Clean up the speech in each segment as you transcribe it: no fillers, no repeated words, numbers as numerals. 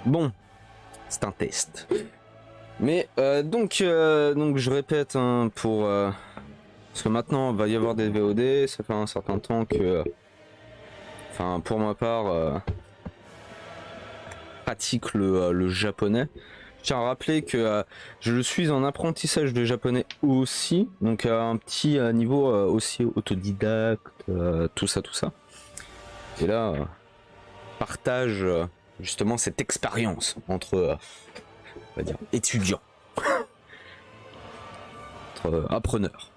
Bon, c'est un test. Mais donc je répète hein, pour parce que maintenant il va y avoir des VOD. Ça fait un certain temps que, enfin pour ma part, pratique le japonais. Je tiens à rappeler que je suis en apprentissage de japonais aussi, donc à un petit niveau aussi autodidacte, tout ça. Et là, partage justement cette expérience entre, on va dire, étudiants, entre appreneurs.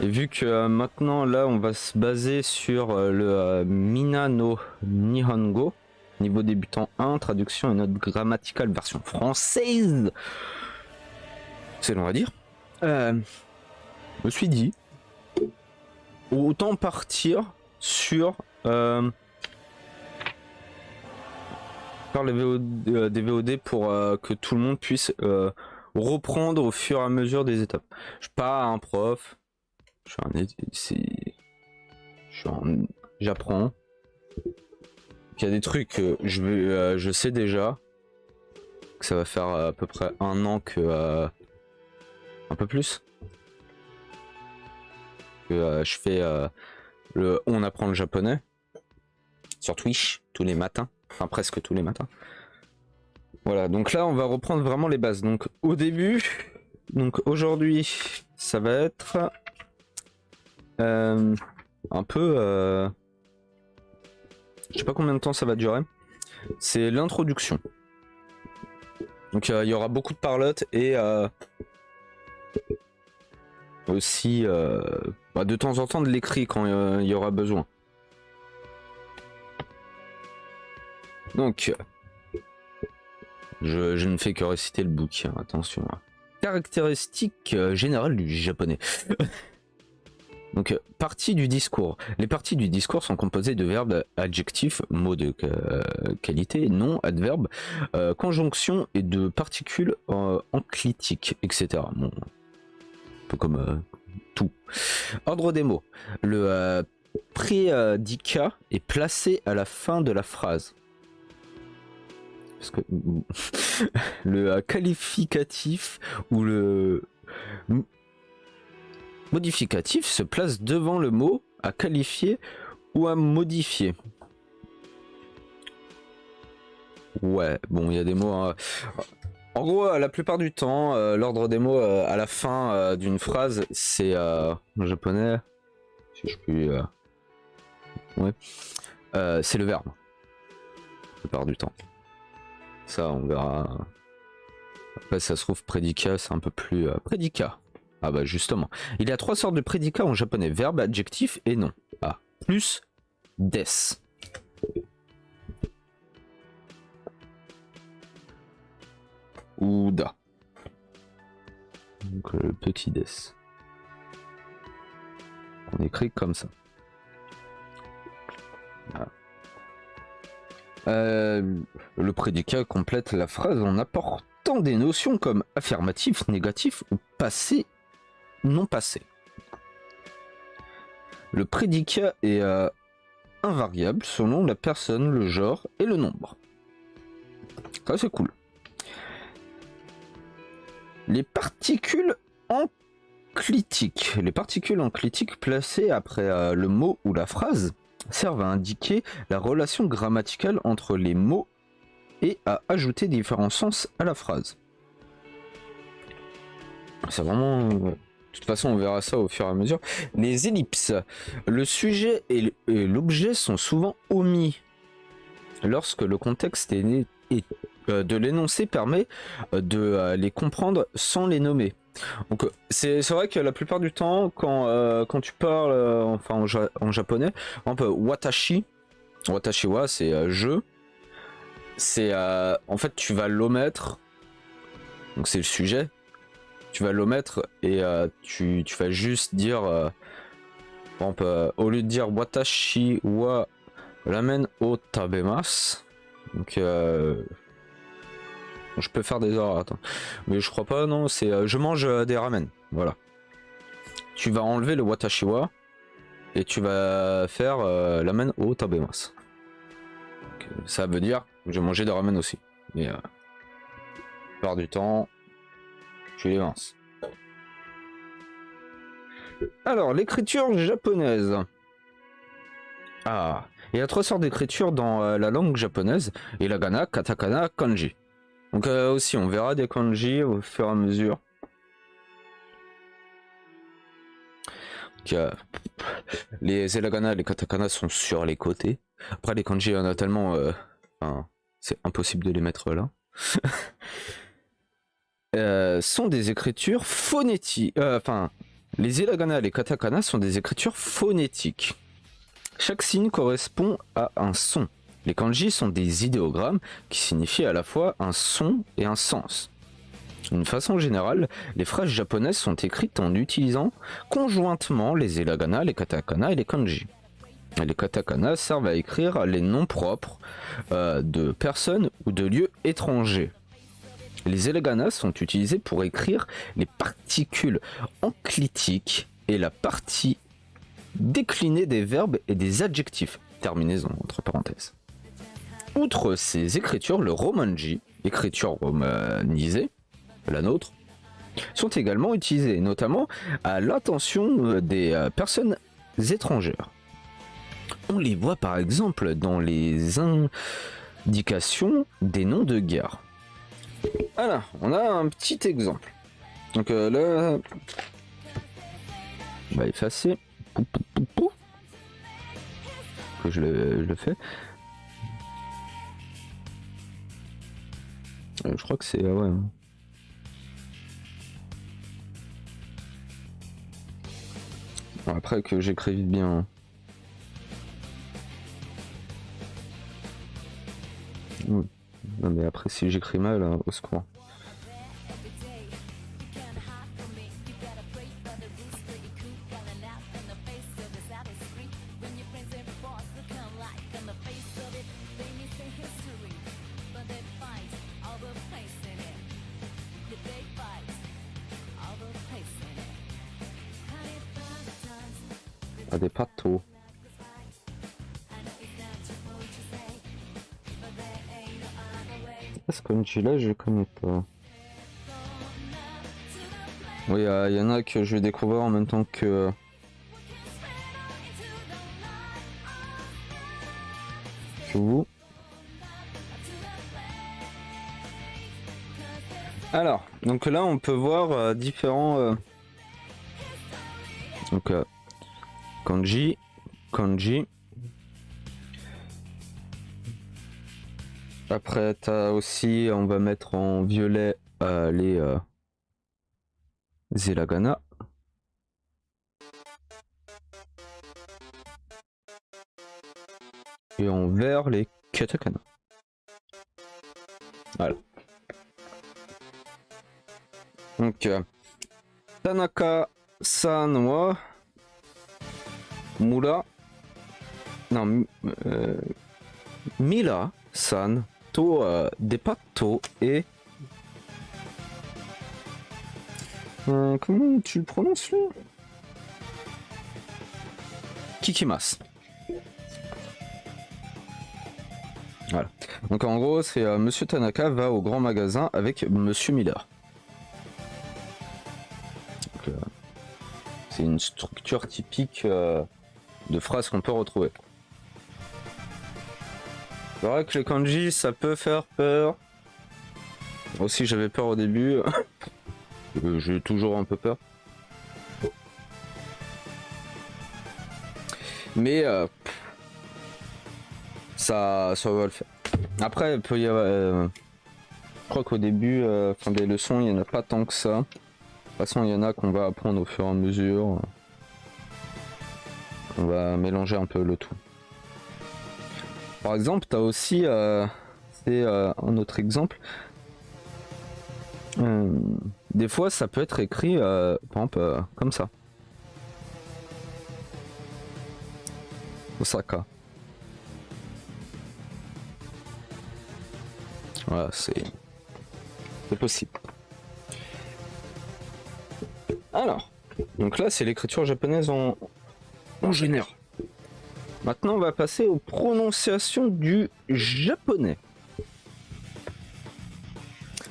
Et vu que maintenant là, on va se baser sur le Mina no Nihongo. Niveau débutant 1, traduction et note grammaticale version française. C'est long à dire. Je me suis dit, autant partir sur faire les VOD, des VOD pour que tout le monde puisse reprendre au fur et à mesure des étapes. Je suis pas un prof, j'apprends. Il y a des trucs que je sais déjà que ça va faire à peu près un an que un peu plus que je fais on apprend le japonais sur Twitch tous les matins, enfin presque tous les matins. Voilà, donc là on va reprendre vraiment les bases. Donc au début, donc aujourd'hui ça va être un peu je sais pas combien de temps ça va durer. C'est l'introduction. Donc il y aura beaucoup de parlotte et aussi de temps en temps de l'écrit quand il y aura besoin. Donc je ne fais que réciter le bouquin, attention. Caractéristiques générales du japonais. Donc, partie du discours. Les parties du discours sont composées de verbes, adjectifs, mots de qualité, nom, adverbe, conjonction et de particules enclitiques, etc. Bon, un peu comme tout. Ordre des mots. Le prédicat est placé à la fin de la phrase. Parce que le qualificatif ou le modificatif se place devant le mot à qualifier ou à modifier. Ouais, bon, il y a des mots. En gros, la plupart du temps, l'ordre des mots à la fin d'une phrase, c'est en japonais, si je puis. Ouais, c'est le verbe. La plupart du temps. Ça, on verra. Après, ça se trouve prédicat, c'est un peu plus prédicat. Ah bah justement. Il y a 3 sortes de prédicats en japonais. Verbe, adjectif et nom. Ah. Plus des. Ou da. Donc le petit des. On écrit comme ça. Voilà. Le prédicat complète la phrase en apportant des notions comme affirmatif, négatif ou passé, non passé. Le prédicat est invariable selon la personne, le genre et le nombre. Ça c'est cool. Les particules enclitiques. Les particules enclitiques placées après le mot ou la phrase servent à indiquer la relation grammaticale entre les mots et à ajouter différents sens à la phrase. C'est vraiment... De toute façon, on verra ça au fur et à mesure. Les ellipses. Le sujet et l'objet sont souvent omis lorsque le contexte de l'énoncé permet de les comprendre sans les nommer. Donc c'est vrai que la plupart du temps, quand tu parles enfin en japonais, par exemple watashi wa c'est je. C'est en fait tu vas l'omettre. Donc c'est le sujet. Tu vas l'omettre et tu vas juste dire par exemple, au lieu de dire watashi wa ramen o tabemasu. Donc je peux faire des erreurs, attends. Mais je crois pas, non, c'est je mange des ramen, voilà. Tu vas enlever le watashi wa et tu vas faire ramen o tabemasu. Ça veut dire J'ai mangé des ramen aussi. Mais la plupart du temps, je les mince. Alors, l'écriture japonaise. Ah, il y a 3 sortes d'écriture dans la langue japonaise. Hiragana, katakana, kanji. Donc aussi, on verra des kanji au fur et à mesure. Donc, les hiragana et les katakana sont sur les côtés. Après, les kanji, il y en a tellement... c'est impossible de les mettre là. Sont des écritures phonétiques. Les hiragana et les katakana sont des écritures phonétiques. Chaque signe correspond à un son. Les kanji sont des idéogrammes qui signifient à la fois un son et un sens. D'une façon générale, les phrases japonaises sont écrites en utilisant conjointement les hiragana, les katakana et les kanji. Les katakana servent à écrire les noms propres de personnes ou de lieux étrangers. Les hiragana sont utilisés pour écrire les particules enclitiques et la partie déclinée des verbes et des adjectifs, terminaison entre parenthèses. Outre ces écritures, le romanji, écriture romanisée, la nôtre, sont également utilisées, notamment à l'attention des personnes étrangères. On les voit par exemple dans les indications des noms de gare. Voilà, on a un petit exemple. Donc là, on va effacer. Que je le fais. Je crois que c'est... ouais. Bon, après que j'écrive bien. Non mais après si j'écris mal, au secours. Ah, des pâteaux. Ce kanji là je connais pas. Oui, il y en a que je vais découvrir en même temps que vous. Alors, donc là on peut voir différents donc kanji. Après, t'as aussi, on va mettre en violet les hiragana. Et en vert, les katakana. Voilà. Donc, Tanaka-san wa Mura. Non, Mila-san. Depato et comment tu le prononces là? Kikimas. Voilà. Donc en gros c'est Monsieur Tanaka va au grand magasin avec Monsieur Miller. C'est une structure typique de phrase qu'on peut retrouver. C'est vrai que les kanji ça peut faire peur. Aussi j'avais peur au début. J'ai toujours un peu peur. Mais ça va le faire. Après il peut y avoir, je crois qu'au début, des leçons il n'y en a pas tant que ça. De toute façon il y en a qu'on va apprendre au fur et à mesure. On va mélanger un peu le tout. Par exemple, tu as aussi, c'est un autre exemple, des fois ça peut être écrit, par exemple, comme ça. Osaka. Voilà, c'est possible. Alors, donc là c'est l'écriture japonaise en général. Maintenant, on va passer aux prononciations du japonais.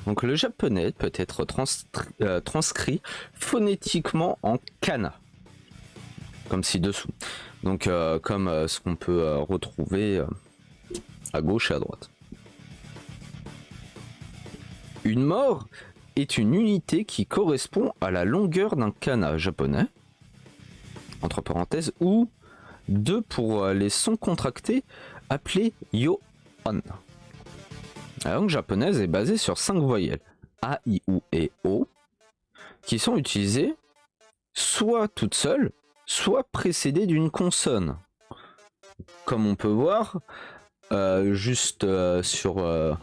Donc le japonais peut être transcrit phonétiquement en kana, comme ci-dessous. Donc comme ce qu'on peut retrouver à gauche et à droite. Une mort est une unité qui correspond à la longueur d'un kana japonais, entre parenthèses, ou 2 pour les sons contractés appelés yo-on. La langue japonaise est basée sur 5 voyelles, A, I, U et O, qui sont utilisées soit toutes seules, soit précédées d'une consonne. Comme on peut voir, juste sur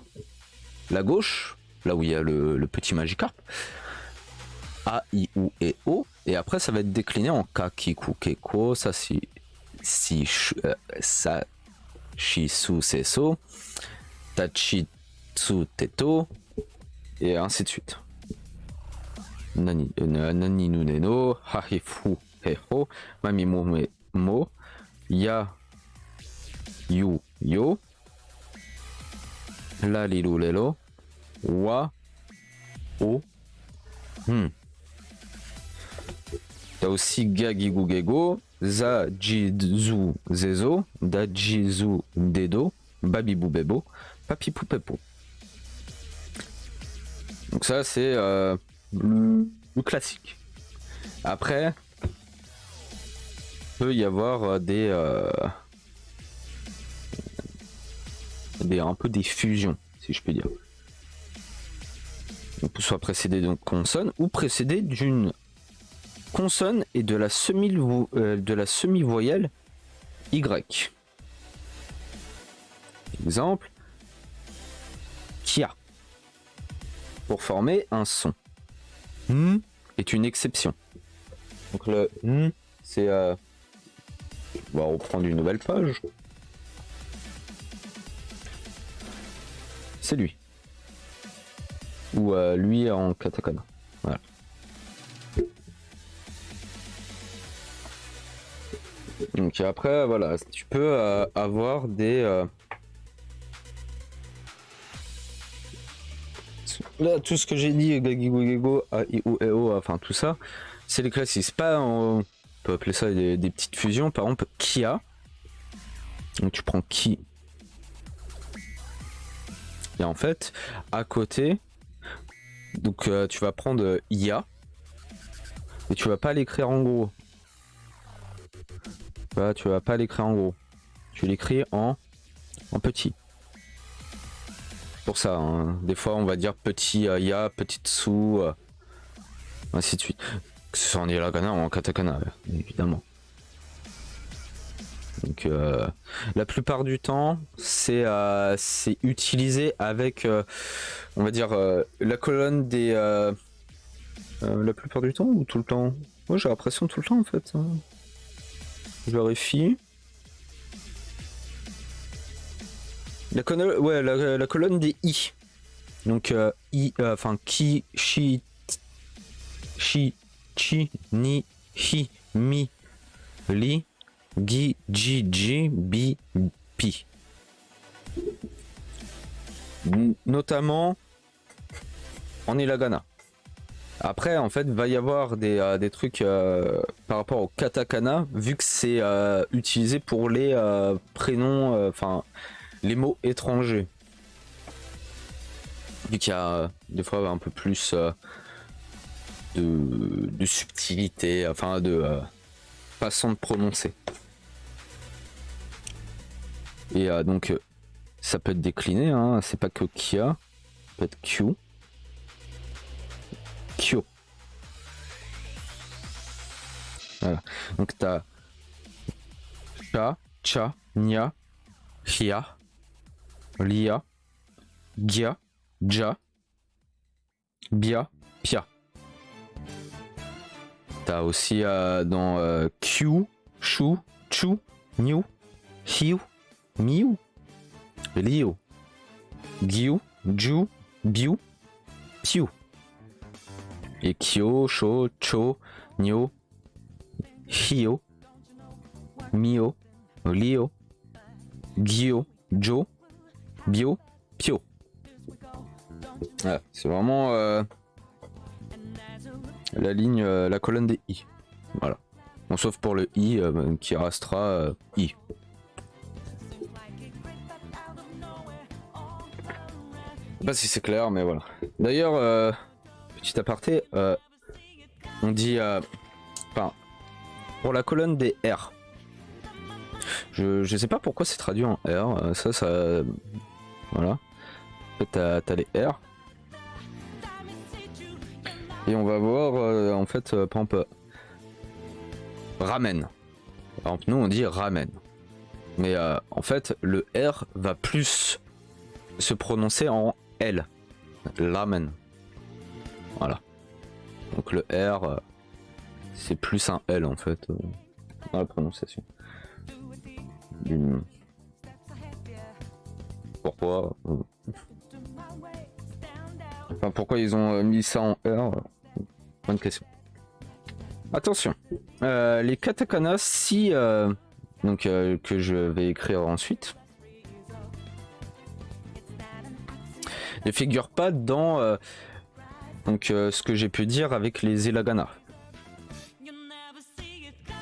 la gauche, là où il y a le petit Magikarp, A, I, U et O, et après ça va être décliné en Ka, Kiku, Keko, Sa, Shi, Su, Seso, Tachi, Tsu, Teto, et ainsi de suite. Nani, nu, neno, Hahifu, Heho, Mami, mo, Ya, Yu, Yo, La, Lilu, Lelo, Wa, O, T'as aussi Gagigu, Gego, Za, Jizu, Zezo, Da, Jizu, Dedo, Babibou, Bebo, Papipou, Pepo. Donc ça c'est le classique. Après, peut y avoir un peu des fusions, si je peux dire. Donc, soit précédé d'une consonne ou précédé d'une consonne et de la semi-voyelle Y. Exemple, Kia. Pour former un son. Est une exception. Donc le c'est on va reprendre une nouvelle page. C'est lui. Ou lui en katakana. Voilà. Donc après voilà, tu peux avoir des là, tout ce que j'ai dit, Gagigu, Gego, A, I, U, E, O, enfin tout ça, c'est les classiques. C'est pas, on peut appeler ça des petites fusions. Par exemple, Kia. Donc tu prends Ki. Et en fait, à côté, donc tu vas prendre IA. Et tu vas pas l'écrire en gros. Là, tu vas pas l'écrire en gros. Tu l'écris en petit. Pour ça, hein. Des fois on va dire petit ya, petite sou, ainsi de suite. Que ce soit en hiragana ou en katakana, évidemment. Donc la plupart du temps, c'est utilisé avec, on va dire, la colonne des... la plupart du temps ou tout le temps? Moi j'ai l'impression tout le temps en fait. Hein. Je vérifie. La colonne des i. Donc i, enfin ki, shi, chi, ni, hi, mi, li, gi, ji, ji, bi, pi. Notamment en hiragana. Après, en fait, va y avoir des trucs par rapport au katakana, vu que c'est utilisé pour les prénoms, enfin les mots étrangers. Vu qu'il y a des fois un peu plus de subtilité, enfin de façon de prononcer. Et donc ça peut être décliné, hein, c'est pas que Kia, ça peut être Q. Kyo. Voilà. Donc t'as Cha, Cha, Nya, Hia, Lia, Gia, Ja, Bia, Pia. T'as aussi dans Q, Shu, Chu, Niu, Hiu, Miu, Liu, Giu, Ju, Biu, Piu. Et Kyo, Sho, Cho, Nyo, Hio, Mio, Lio, Gio, Jo, Bio, Pio. Ouais, c'est vraiment la ligne, la colonne des I. Voilà. Bon, sauf pour le I qui restera I. Je sais pas si c'est clair, mais voilà. D'ailleurs, petit aparté, on dit, enfin, pour la colonne des R. Je sais pas pourquoi c'est traduit en R. Ça, voilà. En fait, t'as les R. Et on va voir, en fait, par exemple, ramen. Par exemple, nous on dit ramen. Mais en fait, le R va plus se prononcer en L. Ramen. Voilà. Donc le R, c'est plus un L en fait, dans la prononciation. Pourquoi Enfin, pourquoi ils ont mis ça en R Bonne question. Attention, les katakana, si donc que je vais écrire ensuite, ne figurent pas dans donc ce que j'ai pu dire avec les hiragana.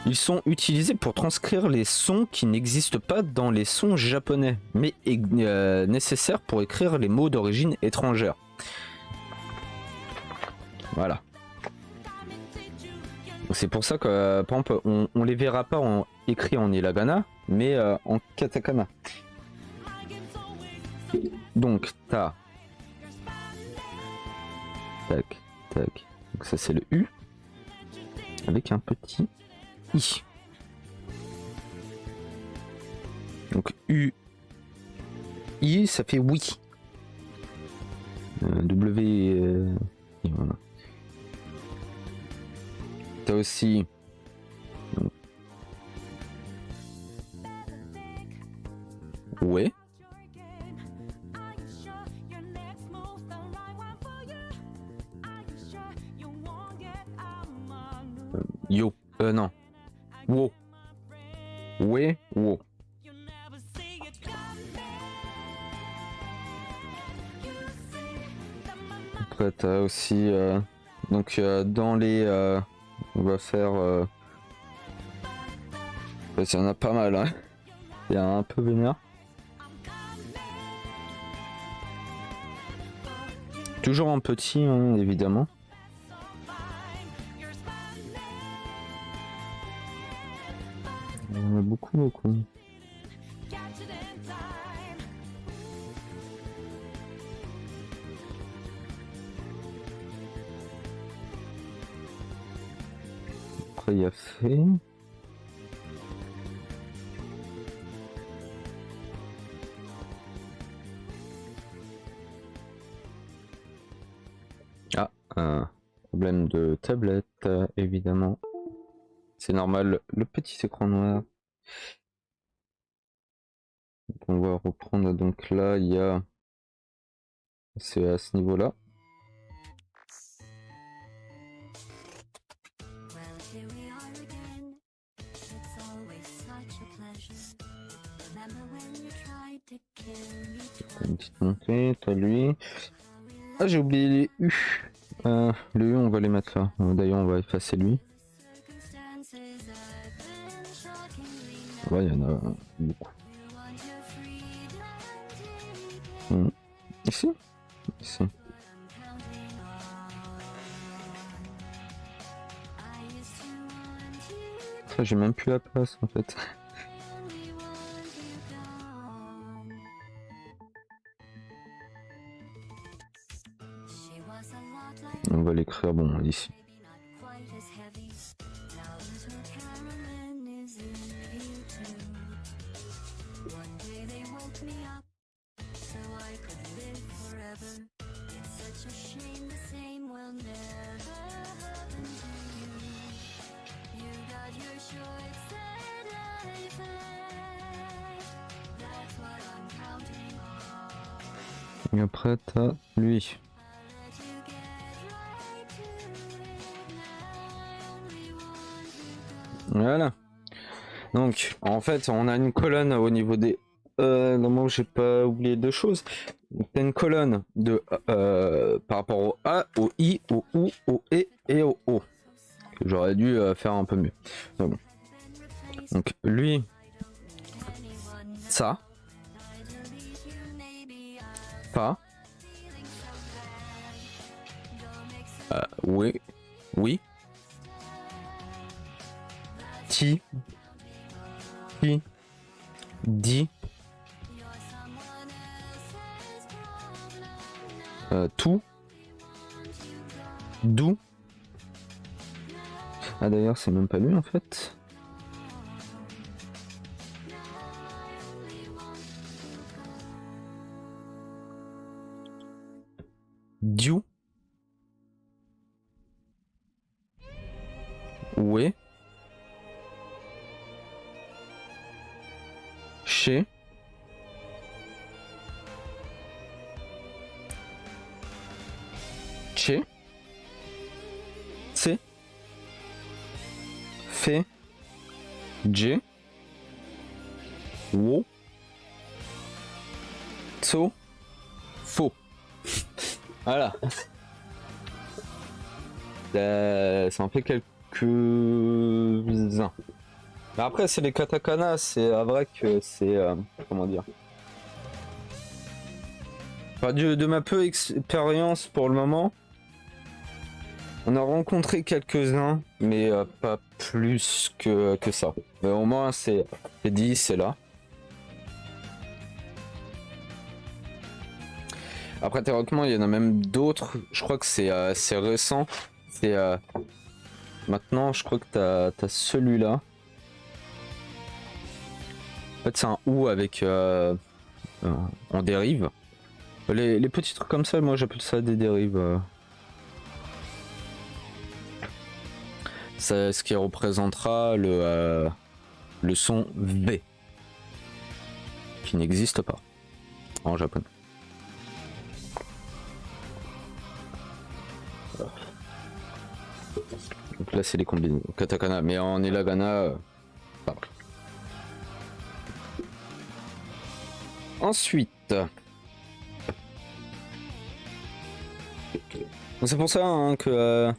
Ils sont utilisés pour transcrire les sons qui n'existent pas dans les sons japonais, mais nécessaires pour écrire les mots d'origine étrangère. Voilà. C'est pour ça que, par exemple, on les verra pas écrits en hiragana, mais en katakana. Donc, t'as... Tac, tac. Donc ça, c'est le U. Avec un petit I. Donc, U. I, ça fait oui. W... voilà. T'as aussi ouais. Yo. Non. Wo. Ouais. Wo. Après t'as aussi donc dans les on va faire il y en a pas mal, hein. Il y a un peu vénère. Toujours en petit, hein, évidemment. Il y en a beaucoup. Après, il y a fait. Ah, un problème de tablette, évidemment. C'est normal, le petit écran noir. Donc on va reprendre, donc là, il y a... C'est à ce niveau-là. Une petite montée, t'as lui. Ah, j'ai oublié les U. Le U, on va les mettre là. D'ailleurs, on va effacer lui. Ouais, il y en a beaucoup. Ici. J'ai même plus la place en fait. On va l'écrire bon ici. Et après t'as lui. Voilà. Donc en fait on a une colonne au niveau des normalement j'ai pas oublié deux choses. T'as une colonne de par rapport au A, au I, au OU, au E et au O. J'aurais dû faire un peu mieux. Donc, donc lui, ça, pas, oui, oui, ti, di, tout, d'où. Ah d'ailleurs c'est même pas lui en fait. Du. Ouais. Chez. Chez. C'est. Fait. J. Wo. So. Faux. Voilà. Ça en fait quelques-uns. Mais après, c'est les katakana, c'est vrai que c'est. Comment dire. Enfin, de ma peu expérience pour le moment, on a rencontré quelques-uns, mais pas plus que ça. Mais au moins, c'est dit, c'est là. Après, théoriquement, il y en a même d'autres. Je crois que c'est récent. C'est maintenant, je crois que t'as celui-là. En fait, c'est un OU avec en dérive. Les petits trucs comme ça, moi j'appelle ça des dérives. C'est ce qui représentera le son V, qui n'existe pas en japonais. Donc là, c'est les combinaisons katakana, mais en hiragana, pas. Ensuite, c'est pour ça hein, que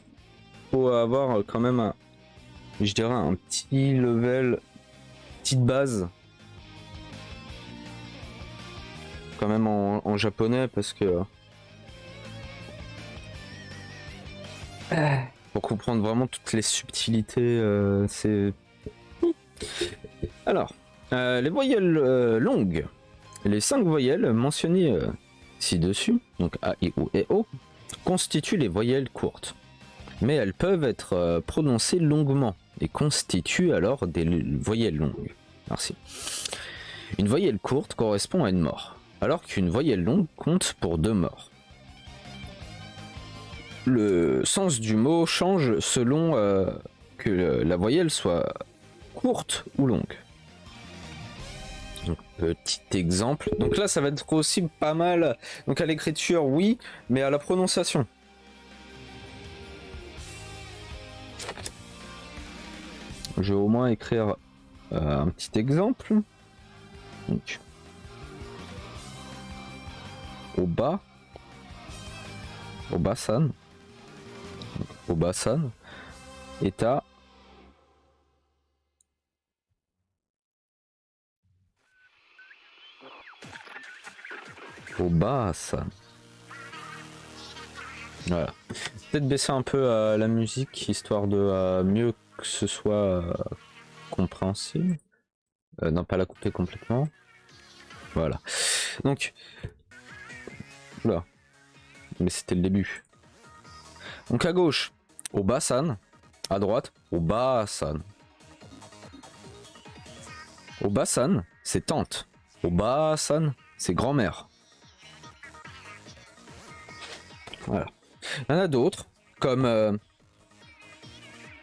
faut avoir quand même, je dirais, un petit level, petite base, quand même en japonais, parce que pour comprendre vraiment toutes les subtilités, c'est. Alors, les voyelles longues. Les 5 voyelles mentionnées ci-dessus, donc A, I, O et O, constituent les voyelles courtes. Mais elles peuvent être prononcées longuement et constituent alors des voyelles longues. Merci. Une voyelle courte correspond à une mort, alors qu'une voyelle longue compte pour 2 morts. Le sens du mot change selon que la voyelle soit courte ou longue. Donc, petit exemple. Donc là, ça va être aussi pas mal. Donc à l'écriture, oui, mais à la prononciation. Je vais au moins écrire un petit exemple. Donc, Oba. Obasan. Obasan. Eta. Obasan. Voilà. Peut-être baisser un peu la musique histoire de mieux que ce soit compréhensible. Non, pas la couper complètement. Voilà. Donc. Oula. Mais c'était le début. Donc à gauche, Obasan. À droite, Obasan. Obasan, c'est tante. Obasan, c'est grand-mère. Voilà. Il y en a d'autres, comme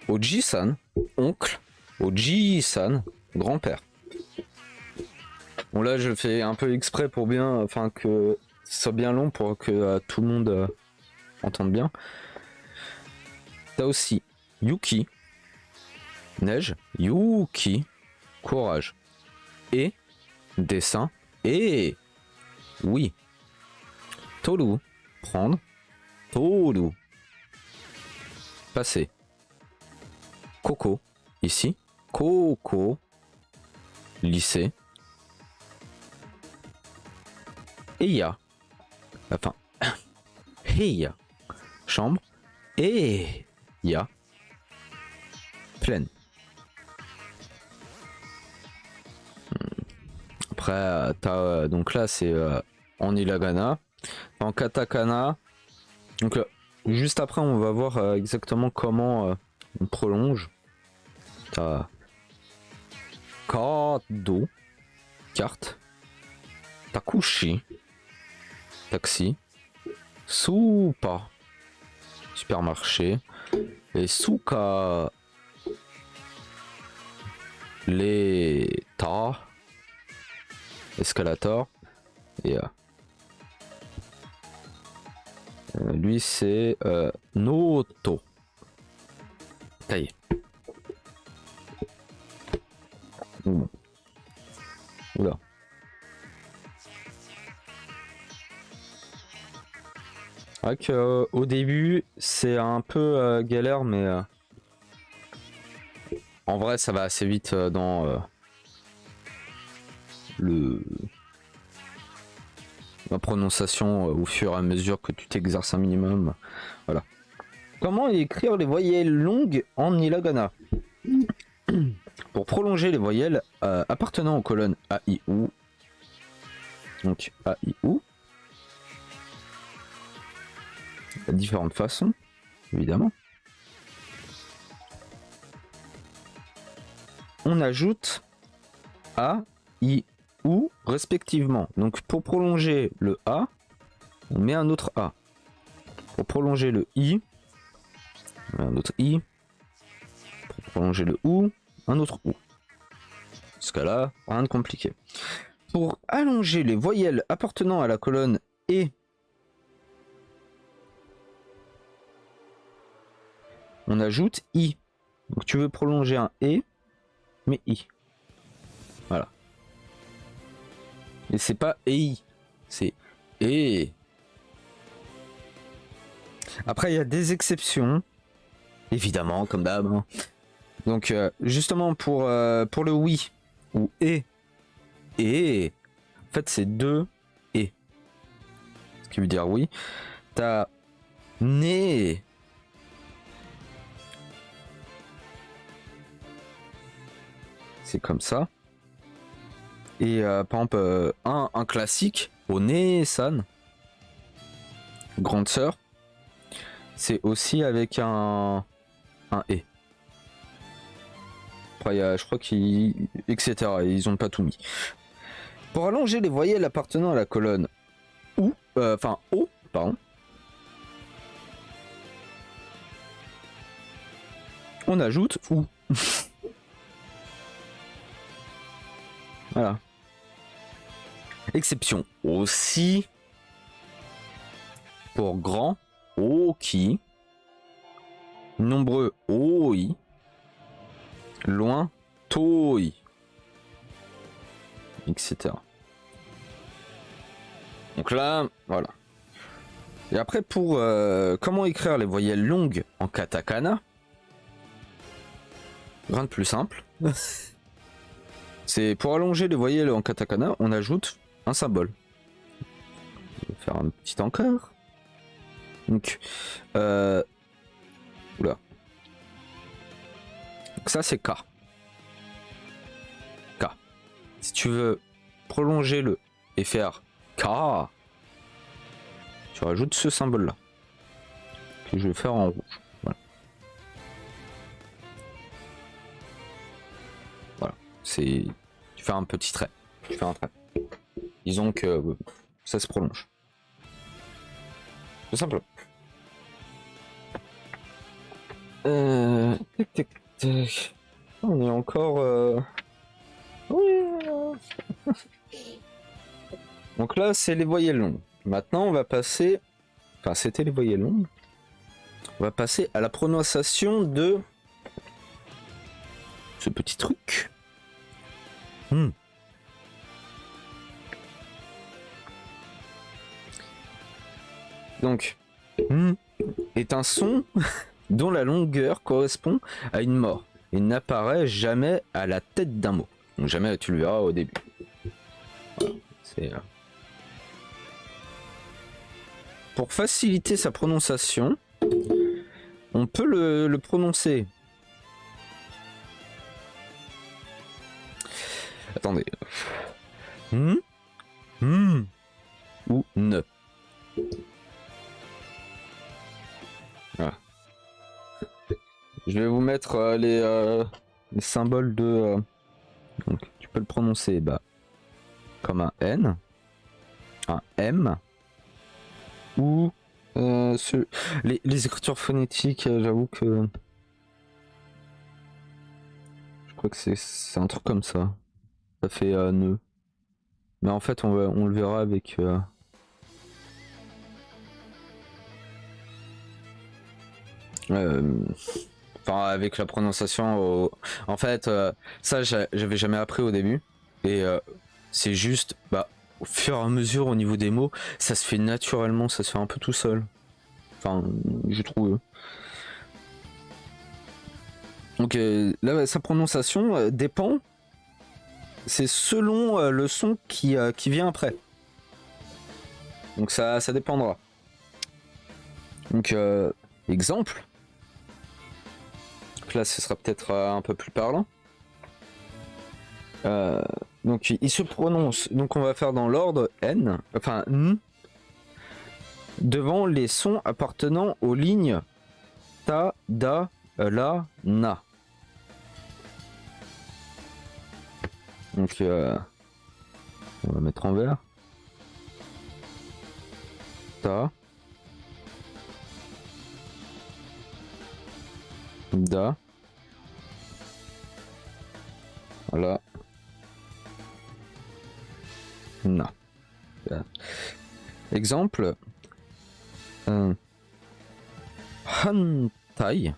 Oji-san, oncle. Oji-san, grand-père. Bon là, je fais un peu exprès pour bien, enfin que ce soit bien long pour que tout le monde entende bien. T'as aussi Yuki, neige, Yuki, courage. Et dessin, Et oui. Tolu. Prendre. Tolu. Passer. Coco. Ici. Coco. Lycée. Eya. Enfin. Heya. Chambre. Et ya. Pleine. Après, t'as, donc là, c'est en hiragana. En katakana. Donc, juste après, on va voir exactement comment on prolonge. T'as kado. Carte. Takushi. Taxi. Soupa. Supermarché. Et Suka. L'état. Escalator. Et lui c'est Noto. Taille. Bon. Oula. C'est vrai que au début c'est un peu galère, mais en vrai ça va assez vite dans la prononciation au fur et à mesure que tu t'exerces un minimum. Voilà. Comment écrire les voyelles longues en hiragana? Pour prolonger les voyelles appartenant aux colonnes A, I, U. Donc A, I, U. Il y a différentes façons, évidemment. On ajoute A, I, U respectivement. Donc pour prolonger le A, on met un autre A. Pour prolonger le I, on met un autre I. Pour prolonger le U, un autre U. Dans ce cas-là, rien de compliqué. Pour allonger les voyelles appartenant à la colonne E, on ajoute I. Donc tu veux prolonger un E, mais I. Voilà. Et c'est pas EI, c'est E. Après, il y a des exceptions, évidemment, comme d'hab. Hein. Donc, justement, pour le oui, ou E, en fait, c'est deux E. Ce qui veut dire oui. T'as né. C'est comme ça. Et par exemple, un classique, au né-san, grande sœur, c'est aussi avec un E. Après, il y a, je crois qu'ils. Etc. Ils ont pas tout mis. Pour allonger les voyelles appartenant à la colonne O, pardon. On ajoute OU. Voilà. Exception aussi pour grand Oki, nombreux Oi, loin Toi, etc. Donc là, voilà. Et après pour comment écrire les voyelles longues en katakana, rien de plus simple. C'est pour allonger les voyelles en katakana, on ajoute un symbole. Je vais faire un petit encart. Donc, oula. Donc ça c'est K. K. Si tu veux prolonger le et faire K, tu rajoutes ce symbole là que je vais faire en rouge. Voilà. Voilà. C'est, tu fais un petit trait. Tu fais un trait. Disons que ça se prolonge. Tout simplement. Tac, tac, tac. On est encore. Donc là, c'est les voyelles longues. Maintenant, on va passer. Enfin, c'était les voyelles longues. On va passer à la prononciation de ce petit truc. Donc, est un son dont la longueur correspond à une mort et n'apparaît jamais à la tête d'un mot. Donc jamais tu le verras au début. Voilà. C'est pour faciliter sa prononciation, on peut le prononcer. Attendez. Ou ne. Voilà. Je vais vous mettre les symboles de... donc, tu peux le prononcer comme un N, un M, ou les écritures phonétiques, j'avoue que... je crois que c'est un truc comme ça. Ça fait ne. Mais en fait, on le verra avec... enfin, avec la prononciation. En fait, ça, j'avais jamais appris au début. Et c'est juste, au fur et à mesure, au niveau des mots, ça se fait naturellement, ça se fait un peu tout seul. Enfin, je trouve. Donc là, sa prononciation dépend. C'est selon le son qui vient après. Donc ça dépendra. Donc exemple. Donc là, ce sera peut-être un peu plus parlant. Donc il se prononce. Donc on va faire dans l'ordre N, enfin N, devant les sons appartenant aux lignes ta, da, la, na. Donc on va mettre en vert. Ta, da, la, na. Exemple. Hantai.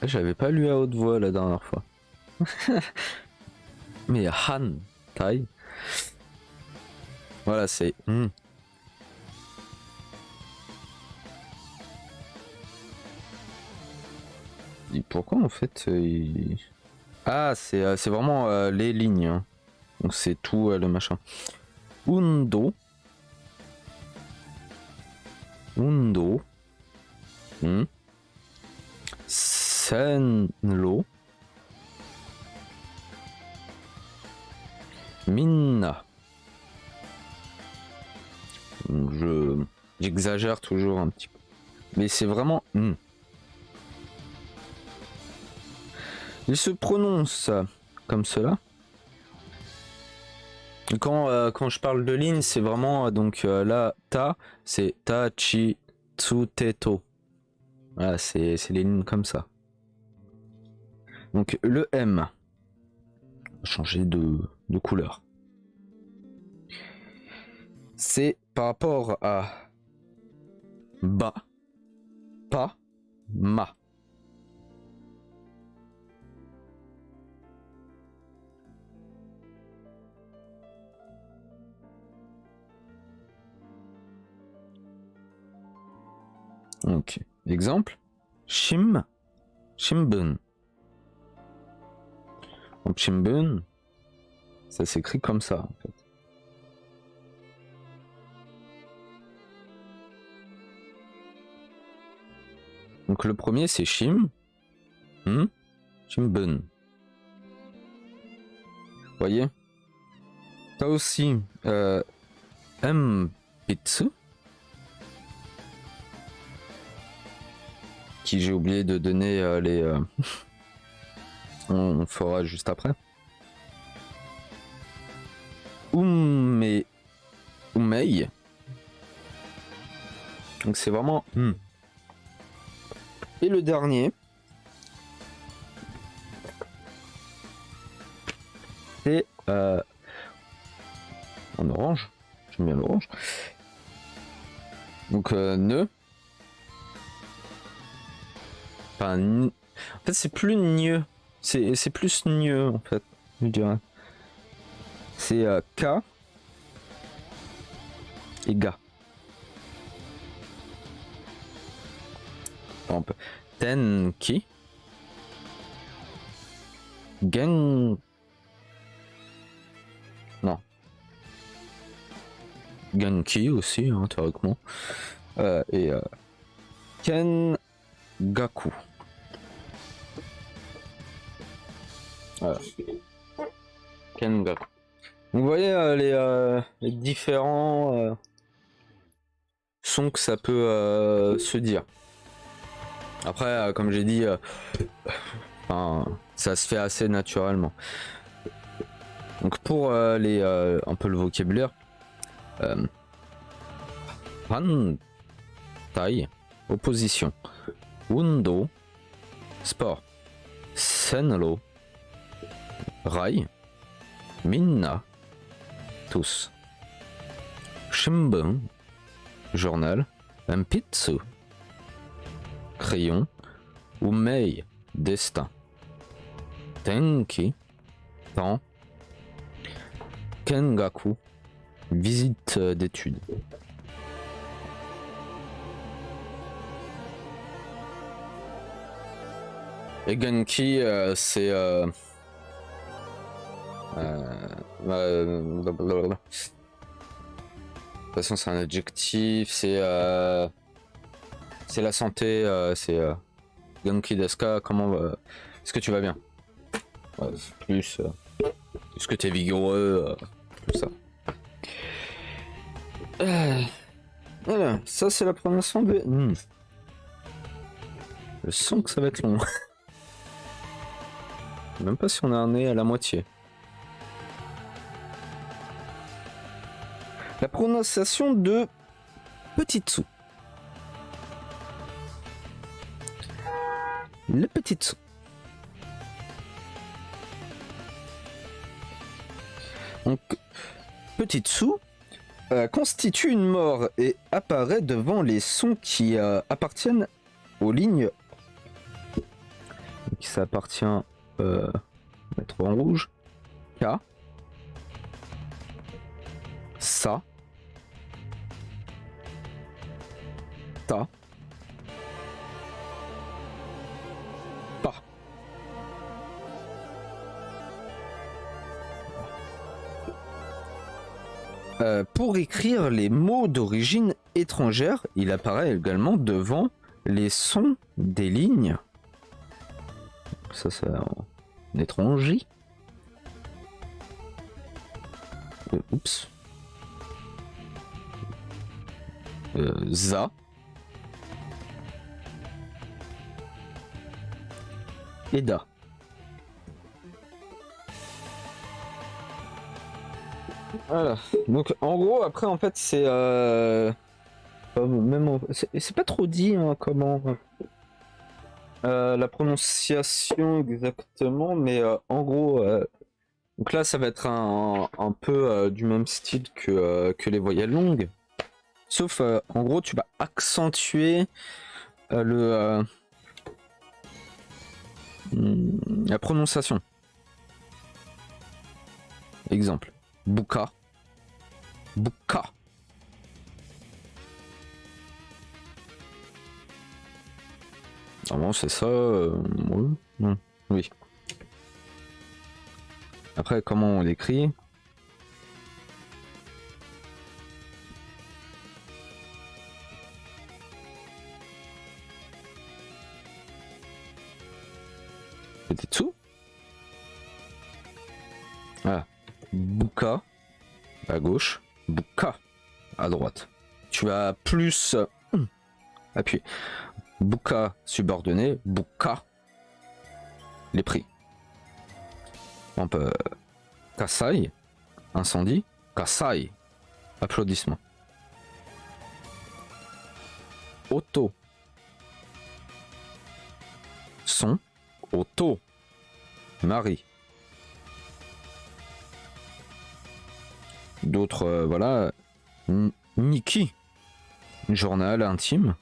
J'avais pas lu à haute voix la dernière fois. Mais Hantai. Voilà, c'est... Et pourquoi en fait Ah, c'est vraiment les lignes. Hein. Donc c'est tout le machin. Undo. Undo. Senlo. Minna. J'exagère toujours un petit peu. Mais c'est vraiment... Il se prononce comme cela. Quand je parle de ligne, c'est vraiment donc là ta, c'est ta chi tsu te to. Voilà, c'est les lignes comme ça. Donc le M, changer de couleur. C'est par rapport à ba, pa, ma. Donc, exemple, shim, shimbun. Donc, shimbun, ça s'écrit comme ça, en fait. Donc, le premier, c'est shim, shimbun. Vous voyez? T'as aussi mpitsu. Qui j'ai oublié de donner les... on fera juste après. Umei. Donc c'est vraiment... Et le dernier, c'est en orange. J'aime bien l'orange. Donc ne. Enfin, en fait, c'est plus nieux. C'est plus nieux, en fait, je dirais. C'est K, Et ga. Tenki. Gen. Non. Genki aussi, hein, théoriquement. Et Kengaku. Voilà. Kengaku. Vous voyez les différents sons que ça peut se dire. Après, comme j'ai dit, ça se fait assez naturellement. Donc pour un peu le vocabulaire, Han, Tai, opposition, Undo, sport, Senro, Rai, Minna, tous, Shimbun, journal, Mpitsu, crayon, Umei, destin, Tenki, temps, Kengaku, visite d'études. Et Genki, c'est blablabla. De toute façon, c'est un adjectif, c'est la santé, c'est Genki desu ka, comment est-ce que tu vas bien? Plus est-ce que tu es vigoureux, tout ça. Voilà, ça c'est la prononciation de je sens que ça va être long. Même pas si on en est à la moitié. La prononciation de Petitsu. Le Petitsu. Donc, Petitsu constitue une mort et apparaît devant les sons qui appartiennent aux lignes. Donc, ça appartient mettre en rouge. K. Sa. Ta. Pa. Pour écrire les mots d'origine étrangère, il apparaît également devant les sons des lignes. Ça en étranger. Oups. Za. Et Da. Voilà. Donc en gros après en fait c'est c'est pas trop dit hein, comment la prononciation exactement, mais en gros donc là ça va être un peu du même style que les voyelles longues, sauf en gros tu vas accentuer la prononciation. Exemple, Buka, Buka. Normalement c'est ça, ouais. Oui. Après comment on l'écrit? Petitsu. Ah, Buka à gauche, Buka à droite. Tu as plus appuyé. Buka subordonné, Buka les prix. On peut Kasai, incendie, Kasai, applaudissements. Auto, son, Auto, Marie. D'autres, voilà, Nikki, journal intime.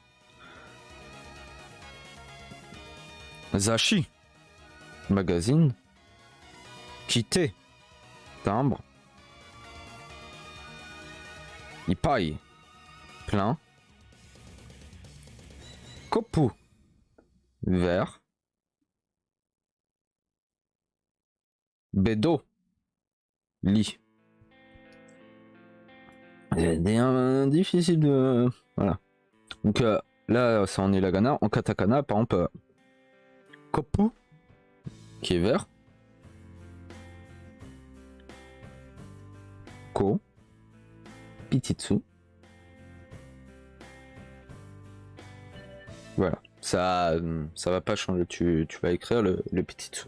Zashi, magazine. Kite, timbre. Ipai, plein. Kopu, vert. Bedo, lit. C'est difficile de... Voilà. Donc là, ça en est hiragana. En katakana, par exemple, kopu, qui est vert. Ko, pititsu. Voilà. Ça va pas changer. Tu vas écrire le pititsu.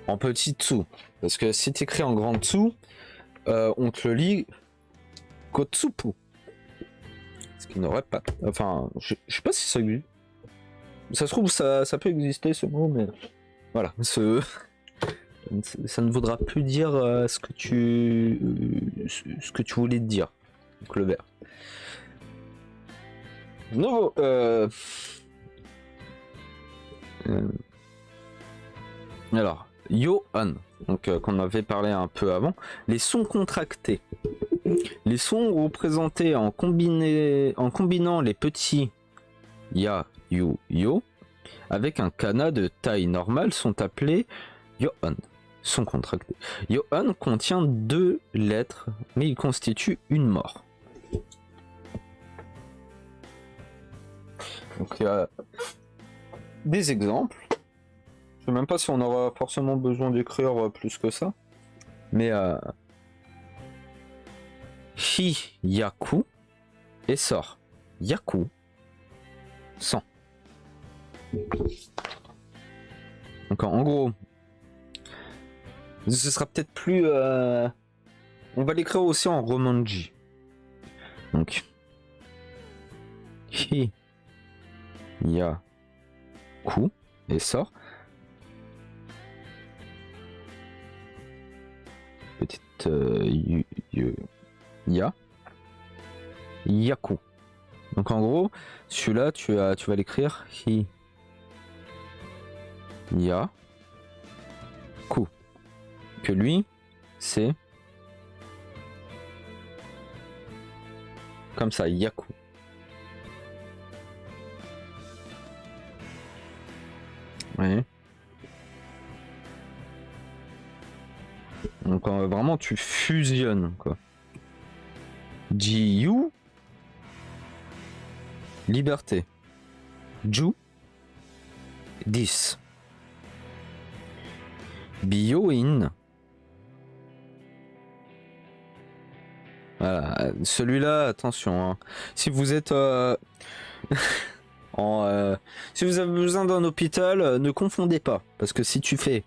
En petit tsu. Parce que si tu écris en grand tsu, on te le lit kotsupu. Ce qui n'aurait pas. Enfin, je sais pas si ça existe. Ça se trouve, ça peut exister ce mot, mais voilà. Ça ne voudra plus dire ce que tu voulais te dire. Donc le vert. Nouveau. Alors, Yohan, donc qu'on avait parlé un peu avant, les sons contractés. Les sons représentés en combinant les petits ya, yu, yo avec un kana de taille normale sont appelés Yohan. Sont contractés. Yohan contient 2 lettres, mais il constitue une mort. Donc il y a des exemples. Je sais même pas si on aura forcément besoin d'écrire plus que ça. Mais Hi Yaku et sort Yaku 100. Donc en gros, ce sera peut-être plus... On va l'écrire aussi en romanji. Donc Hi Yaku et sort. Petite ya Yaku. Donc en gros, celui-là, tu vas l'écrire Hi Ya Ku. Que lui, c'est comme ça, Yaku. Ouais. Donc vraiment tu fusionnes quoi. Jiyu, liberté. Ju, 10. Bioin. Voilà, celui-là, attention. Hein. Si vous êtes si vous avez besoin d'un hôpital, ne confondez pas. Parce que si tu fais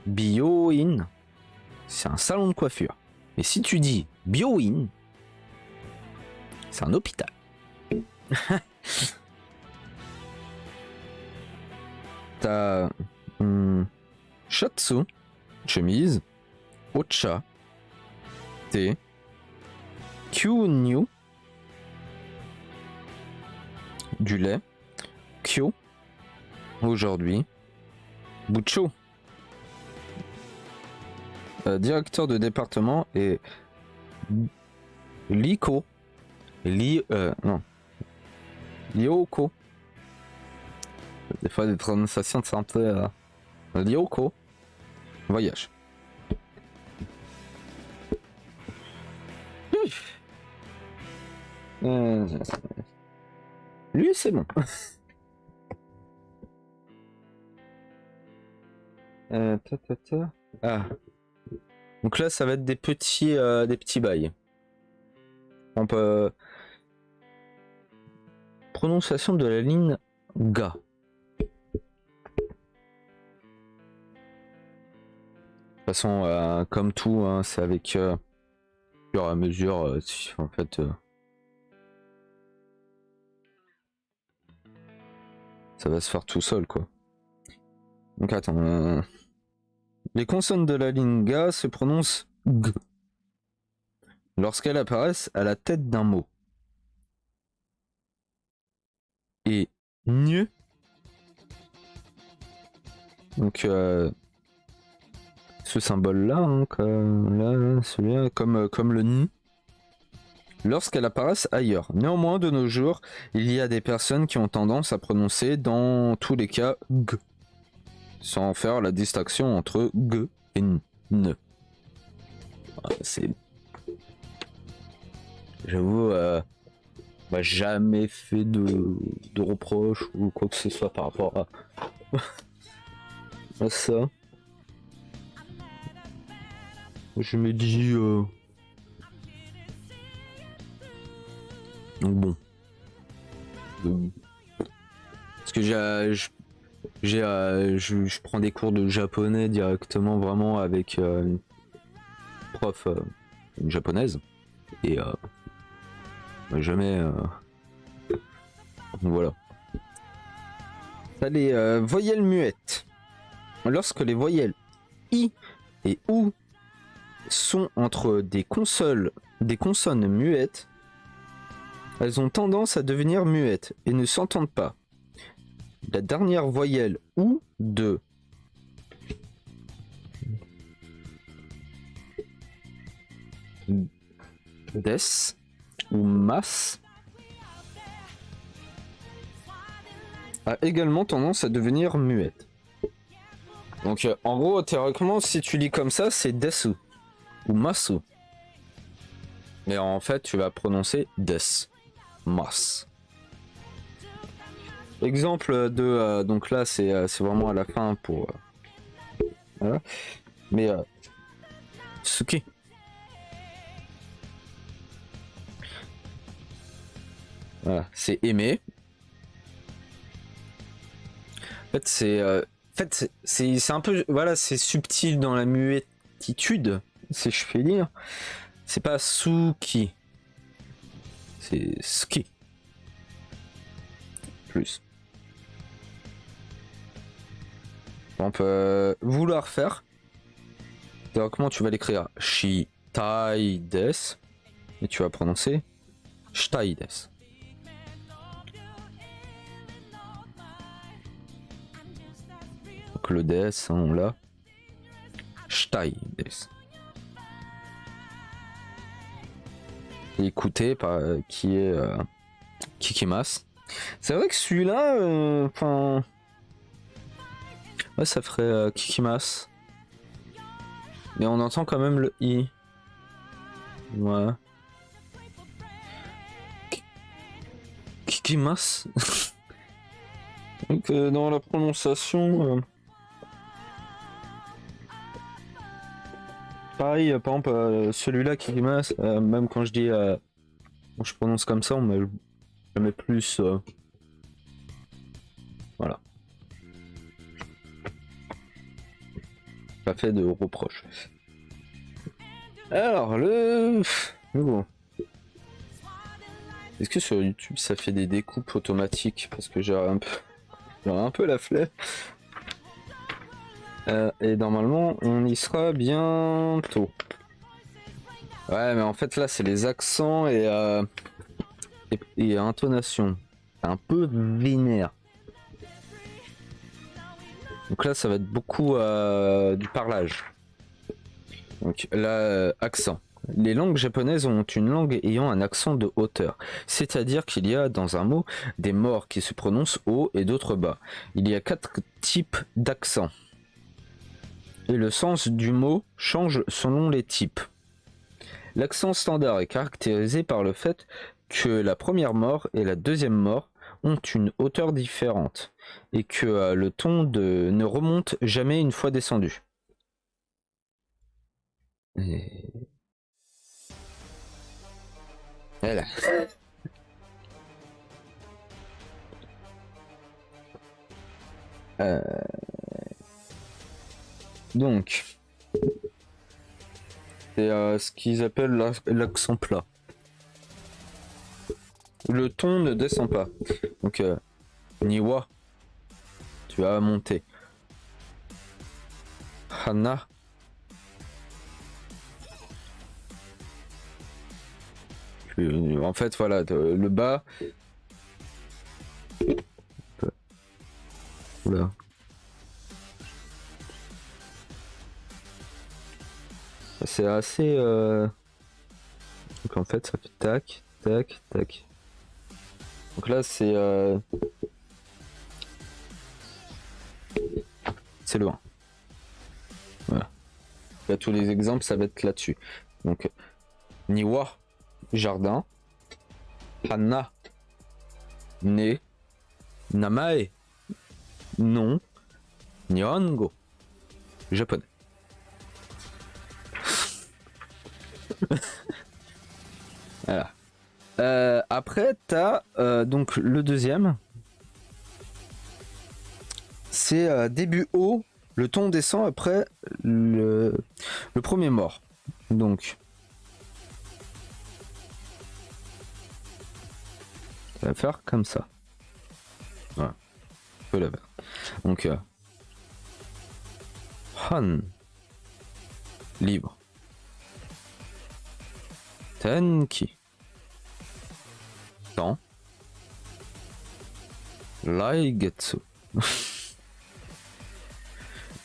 Bioin, c'est un salon de coiffure. Et si tu dis Bioin, c'est un hôpital. T'as Shatsu, chemise, Ocha, thé, Kyunyu, du lait, Kyo, aujourd'hui, Bucho, directeur de département, et Liko, non, Lyoko. Des fois, des prononciations sont un peu... Lyoko, voyage. Lui, c'est bon. Ah. Donc là, ça va être des petits bails. On peut... Prononciation de la ligne ga. De toute façon, comme tout, hein, c'est avec au fur et à mesure, en fait, ça va se faire tout seul, quoi. Donc attends, les consonnes de la ligne ga se prononcent g lorsqu'elles apparaissent à la tête d'un mot. Et gne, donc ce symbole-là, hein, comme là, celui-là, comme le N, lorsqu'elles apparaissent ailleurs. Néanmoins, de nos jours, il y a des personnes qui ont tendance à prononcer dans tous les cas G, sans faire la distinction entre G et N. C'est... J'avoue, jamais fait de reproches ou quoi que ce soit par rapport à ça. Je me dis... Donc bon. Parce que je prends des cours de japonais directement vraiment avec une prof une japonaise. Et jamais... Voilà. T'as les voyelles muettes. Lorsque les voyelles I et OU sont entre des consonnes muettes, elles ont tendance à devenir muettes et ne s'entendent pas. La dernière voyelle OU de des ou mas a également tendance à devenir muette. Donc en gros, théoriquement, si tu lis comme ça, c'est desu ou masu. Mais en fait, tu vas prononcer des, mas. Exemple de... donc là, c'est vraiment à la fin pour... voilà. Mais... Suki. Voilà, c'est aimer. En fait, c'est un peu... Voilà, c'est subtil dans la muettitude, si je puis dire. C'est pas Suki. C'est Ski. Plus. On peut vouloir faire. Alors, comment tu vas l'écrire? Shitaides. Et tu vas prononcer Shitaides. Donc le DS, hein, on l'a. Shitaides. Écouter qui est Kikimas. C'est vrai que celui-là, enfin, ouais, ça ferait Kikimas. Mais on entend quand même le I. Ouais. Kikimas. Donc dans la prononciation, pareil, par exemple, celui-là Kikimas, même quand je dis, quand je prononce comme ça, je mets plus. Voilà. Pas fait de reproches. Alors, bon. Est-ce que sur YouTube ça fait des découpes automatiques? Parce que j'aurais un peu la flemme. Et normalement, on y sera bientôt. Ouais, mais en fait là, c'est les accents et intonation. Un peu vénère. Donc là, ça va être beaucoup du parlage. Donc là, accent. Les langues japonaises ont une langue ayant un accent de hauteur. C'est-à-dire qu'il y a dans un mot des morts qui se prononcent haut et d'autres bas. Il y a 4 types d'accents. Et le sens du mot change selon les types. L'accent standard est caractérisé par le fait que la première mort et la deuxième mort ont une hauteur différente et que le ton ne remonte jamais une fois descendu. Et... voilà. Donc, c'est ce qu'ils appellent l'accent plat. Le ton ne descend pas. Donc, Niwa, tu vas monter. Hana. En fait, voilà, le bas. Oula. C'est assez... Donc en fait ça fait tac, tac, tac. Donc là c'est... C'est le 1. Voilà. Là tous les exemples ça va être là-dessus. Donc Niwa, jardin. Hana, ne. Namae, nom. Nihongo, japonais. Voilà. Après, t'as donc le deuxième. C'est début haut, le ton descend après le premier mort. Donc, ça va faire comme ça. Voilà. Je peux la faire. Donc, Han, libre. Tenki, temps. Laigetsu.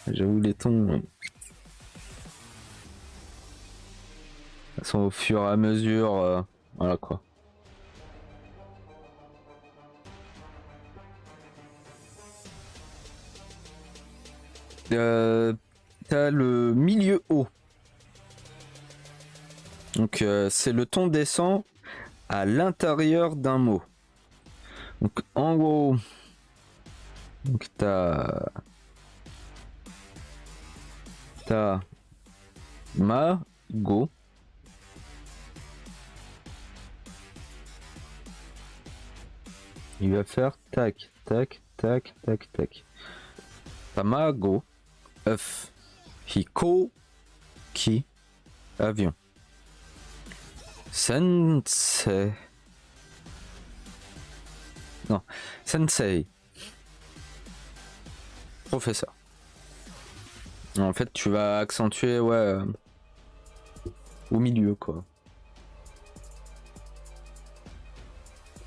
J'avoue les tons sont au fur et à mesure, voilà quoi. T'as le milieu haut. Donc c'est le ton descend à l'intérieur d'un mot. Donc en gros, donc t'as ma go. Il va faire tac tac tac tac tac. Tamago, œuf. Hiko, ki, avion. Sensei. Non, sensei. Professeur. En fait, tu vas accentuer, ouais, au milieu, quoi.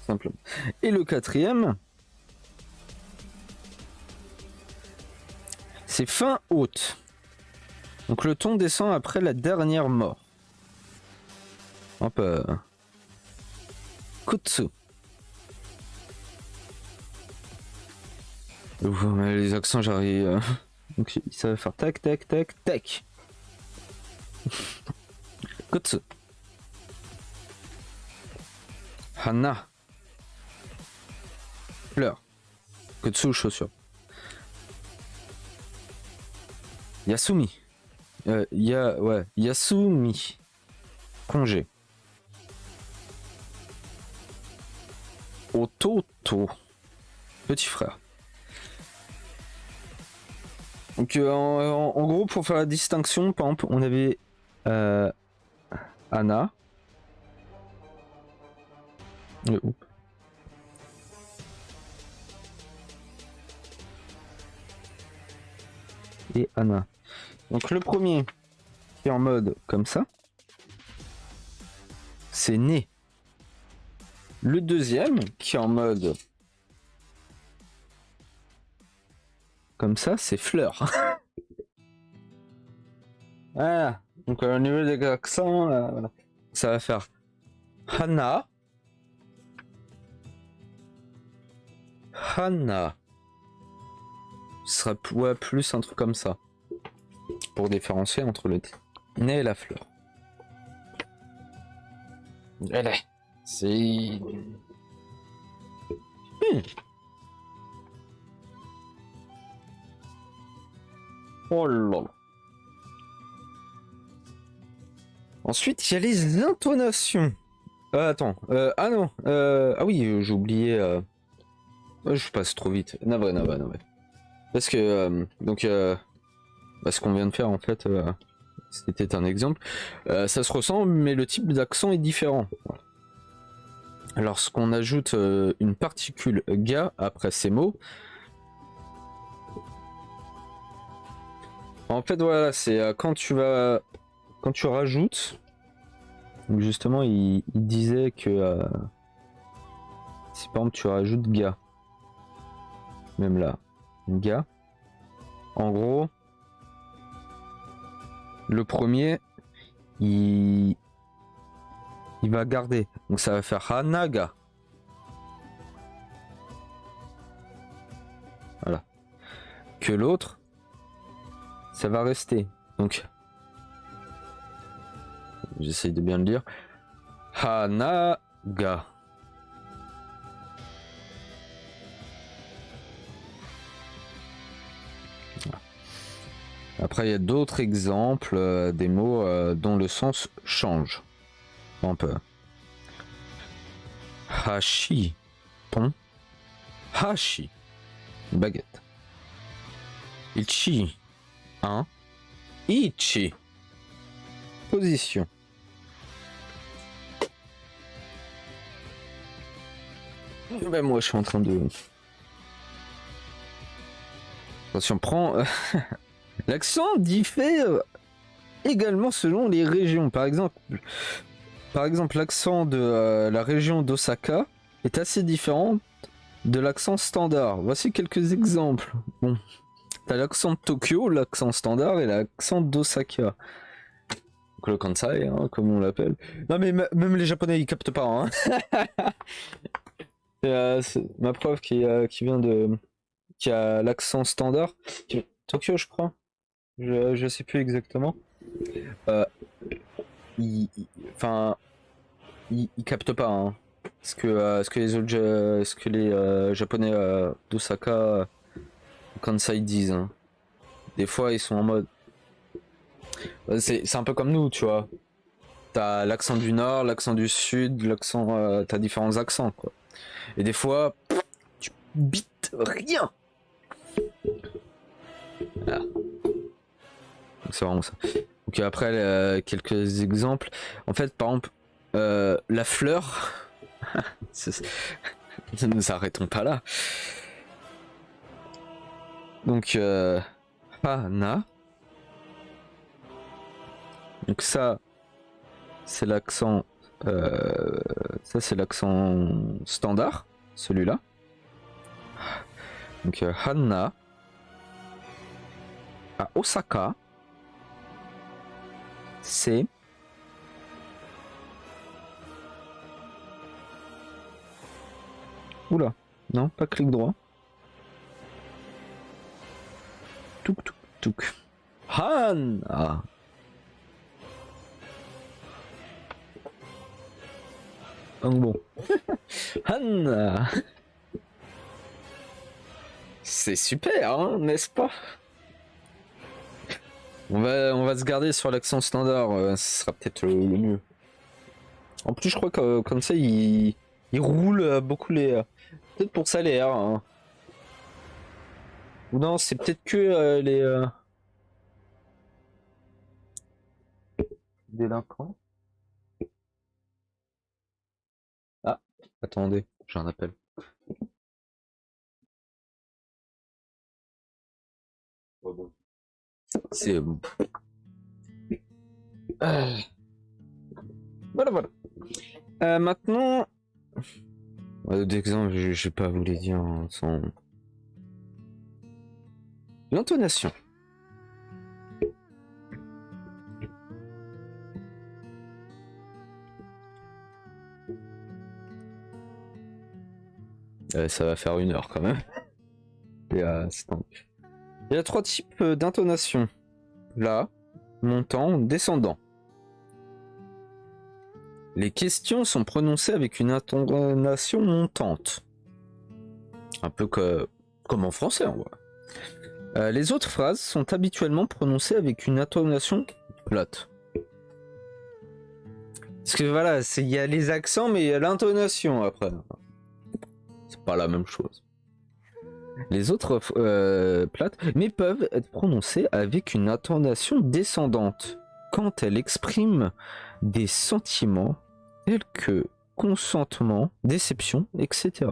Simplement. Et le quatrième, c'est fin haute. Donc le ton descend après la dernière mort. Hop. Kutsu. Les accents, j'arrive. Donc ça va faire tac tac tac tac. Kutsu. Hana. Fleur. Kutsu, chaussure. Yasumi. Ouais. Yasumi. Congé. Ototo. Petit frère. Donc en gros, pour faire la distinction, par exemple, on avait Anna. Et Anna. Donc le premier qui est en mode comme ça, c'est né. Le deuxième qui est en mode comme ça, c'est fleur. Voilà. Donc au niveau des accents, voilà. Ça va faire Hana. Hana. Ce sera ouais, plus un truc comme ça. Pour différencier entre le nez et la fleur. Allez. C'est... Oh là là. Ensuite, il y a les intonations. Attends. Ah non. Ah oui, j'ai oublié. Je passe trop vite. Navré. Parce que donc ce qu'on vient de faire en fait, c'était un exemple. Ça se ressemble, mais le type d'accent est différent. Voilà. Lorsqu'on ajoute une particule ga après ces mots, en fait voilà, c'est quand tu rajoutes. Donc justement, il disait que si par exemple tu rajoutes ga, même là, ga, en gros, le premier, il va garder. Donc ça va faire hanaga. Voilà. Que l'autre, ça va rester. Donc, j'essaye de bien le dire. Hanaga. Après, il y a d'autres exemples des mots dont le sens change. Un peu. Hashi. Pont. Hashi. Baguette. Ichi. Un. Ichi. Position. Ben moi, je suis en train de... Attention, prends... L'accent diffère également selon les régions. Par exemple, l'accent de la région d'Osaka est assez différent de l'accent standard. Voici quelques exemples. Bon, t'as l'accent de Tokyo, l'accent standard et l'accent d'Osaka. Donc le Kansai, hein, comme on l'appelle. Non mais même les Japonais ils captent pas. Hein. C'est ma prof qui vient de... qui a l'accent standard. Tokyo je crois. Je sais plus exactement. Il capte pas hein, ce que les autres, ce que les japonais d'Osaka, Kansai disent. Hein. Des fois ils sont en mode. C'est un peu comme nous, tu vois. T'as l'accent du nord, l'accent du sud, l'accent, t'as différents accents quoi. Et des fois, tu bites rien. Voilà. C'est vraiment ça. Donc après quelques exemples. En fait par exemple la fleur. Nous ne nous arrêtons pas là. Donc hana. Donc ça c'est l'accent ça c'est l'accent standard, celui-là. Donc hana à Osaka. C'est oula, non, pas clic droit. Touk touk touk. Hana. Donc bon. Hana. C'est super, hein, n'est-ce pas? On va se garder sur l'accent standard, ce sera peut-être le mieux. En plus, je crois que comme ça, il roule beaucoup les... peut-être pour ça les R. Hein. Ou non, c'est peut-être que les... délinquants. Ah, attendez, j'ai un appel. Oh bon. C'est bon. Voilà. Maintenant, d'exemple, je vais pas vous les dire sans l'intonation. Ça va faire 1 heure quand même. Et, il y a 3 types d'intonation. Là, montant, descendant. Les questions sont prononcées avec une intonation montante. Un peu comme en français en vrai. Les autres phrases sont habituellement prononcées avec une intonation plate. Parce que voilà, il y a les accents mais il y a l'intonation après. C'est pas la même chose. Les autres plates, mais peuvent être prononcées avec une intonation descendante quand elles expriment des sentiments tels que consentement, déception, etc.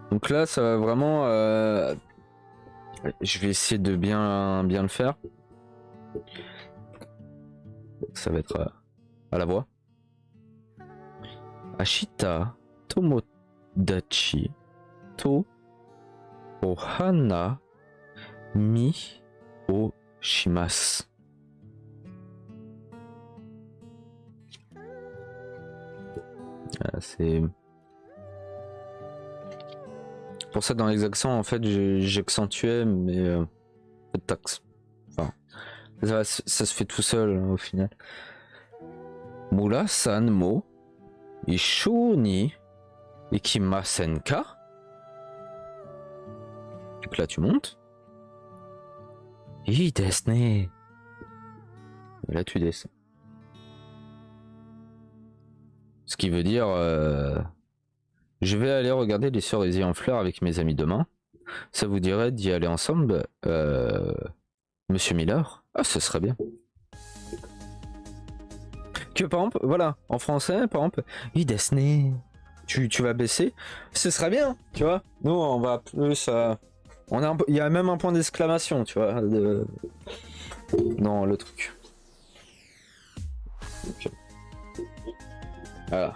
Donc là, ça va vraiment... je vais essayer de bien le faire. Ça va être à la voix. Ashita tomodachi to ohana mi o shimasu. C'est pour ça dans les accents en fait j'accentuais mais pas de taxe. Enfin ça se fait tout seul au final. Mura-san mo ishou ni ikimasen ka? Donc là tu montes. Ii desu ne. Là tu descends. Ce qui veut dire je vais aller regarder les cerisiers en fleurs avec mes amis demain. Ça vous dirait d'y aller ensemble, Monsieur Miller? Ah, ce serait bien. Que par exemple, voilà, en français, par exemple, oui, Disney, tu vas baisser, ce serait bien, tu vois. Nous, on va plus, il y a même un point d'exclamation, tu vois, dans le truc. Okay. Voilà,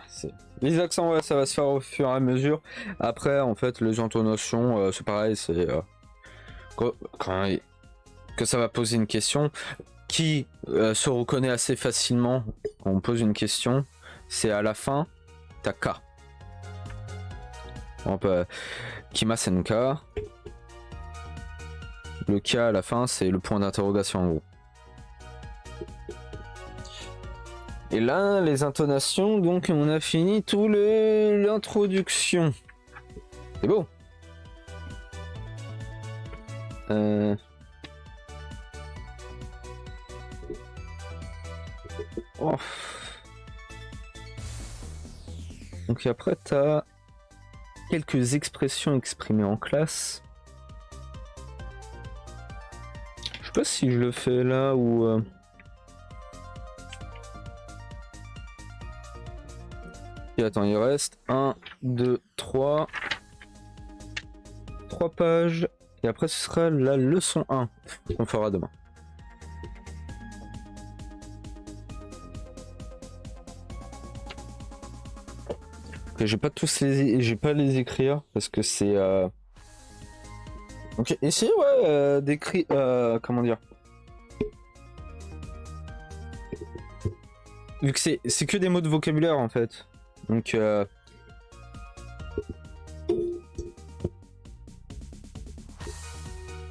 les accents, ouais, ça va se faire au fur et à mesure. Après, en fait, les intonations, c'est pareil, c'est que ça va poser une question qui se reconnaît assez facilement quand on pose une question. C'est à la fin, t'as K. On peut Kimasen Ka. Le K à la fin, c'est le point d'interrogation en gros. Et là, les intonations, donc on a fini tout l'introduction. C'est beau. Oh. Donc après, t'as quelques expressions exprimées en classe. Je sais pas si je le fais là ou... Et attends, il reste 1, 2, 3 pages. Et après, ce sera la leçon 1 qu'on fera demain. Okay, j'ai pas les écrire parce que c'est... Ok, essayez ouais, d'écrire... comment dire? Vu que c'est que des mots de vocabulaire en fait. Donc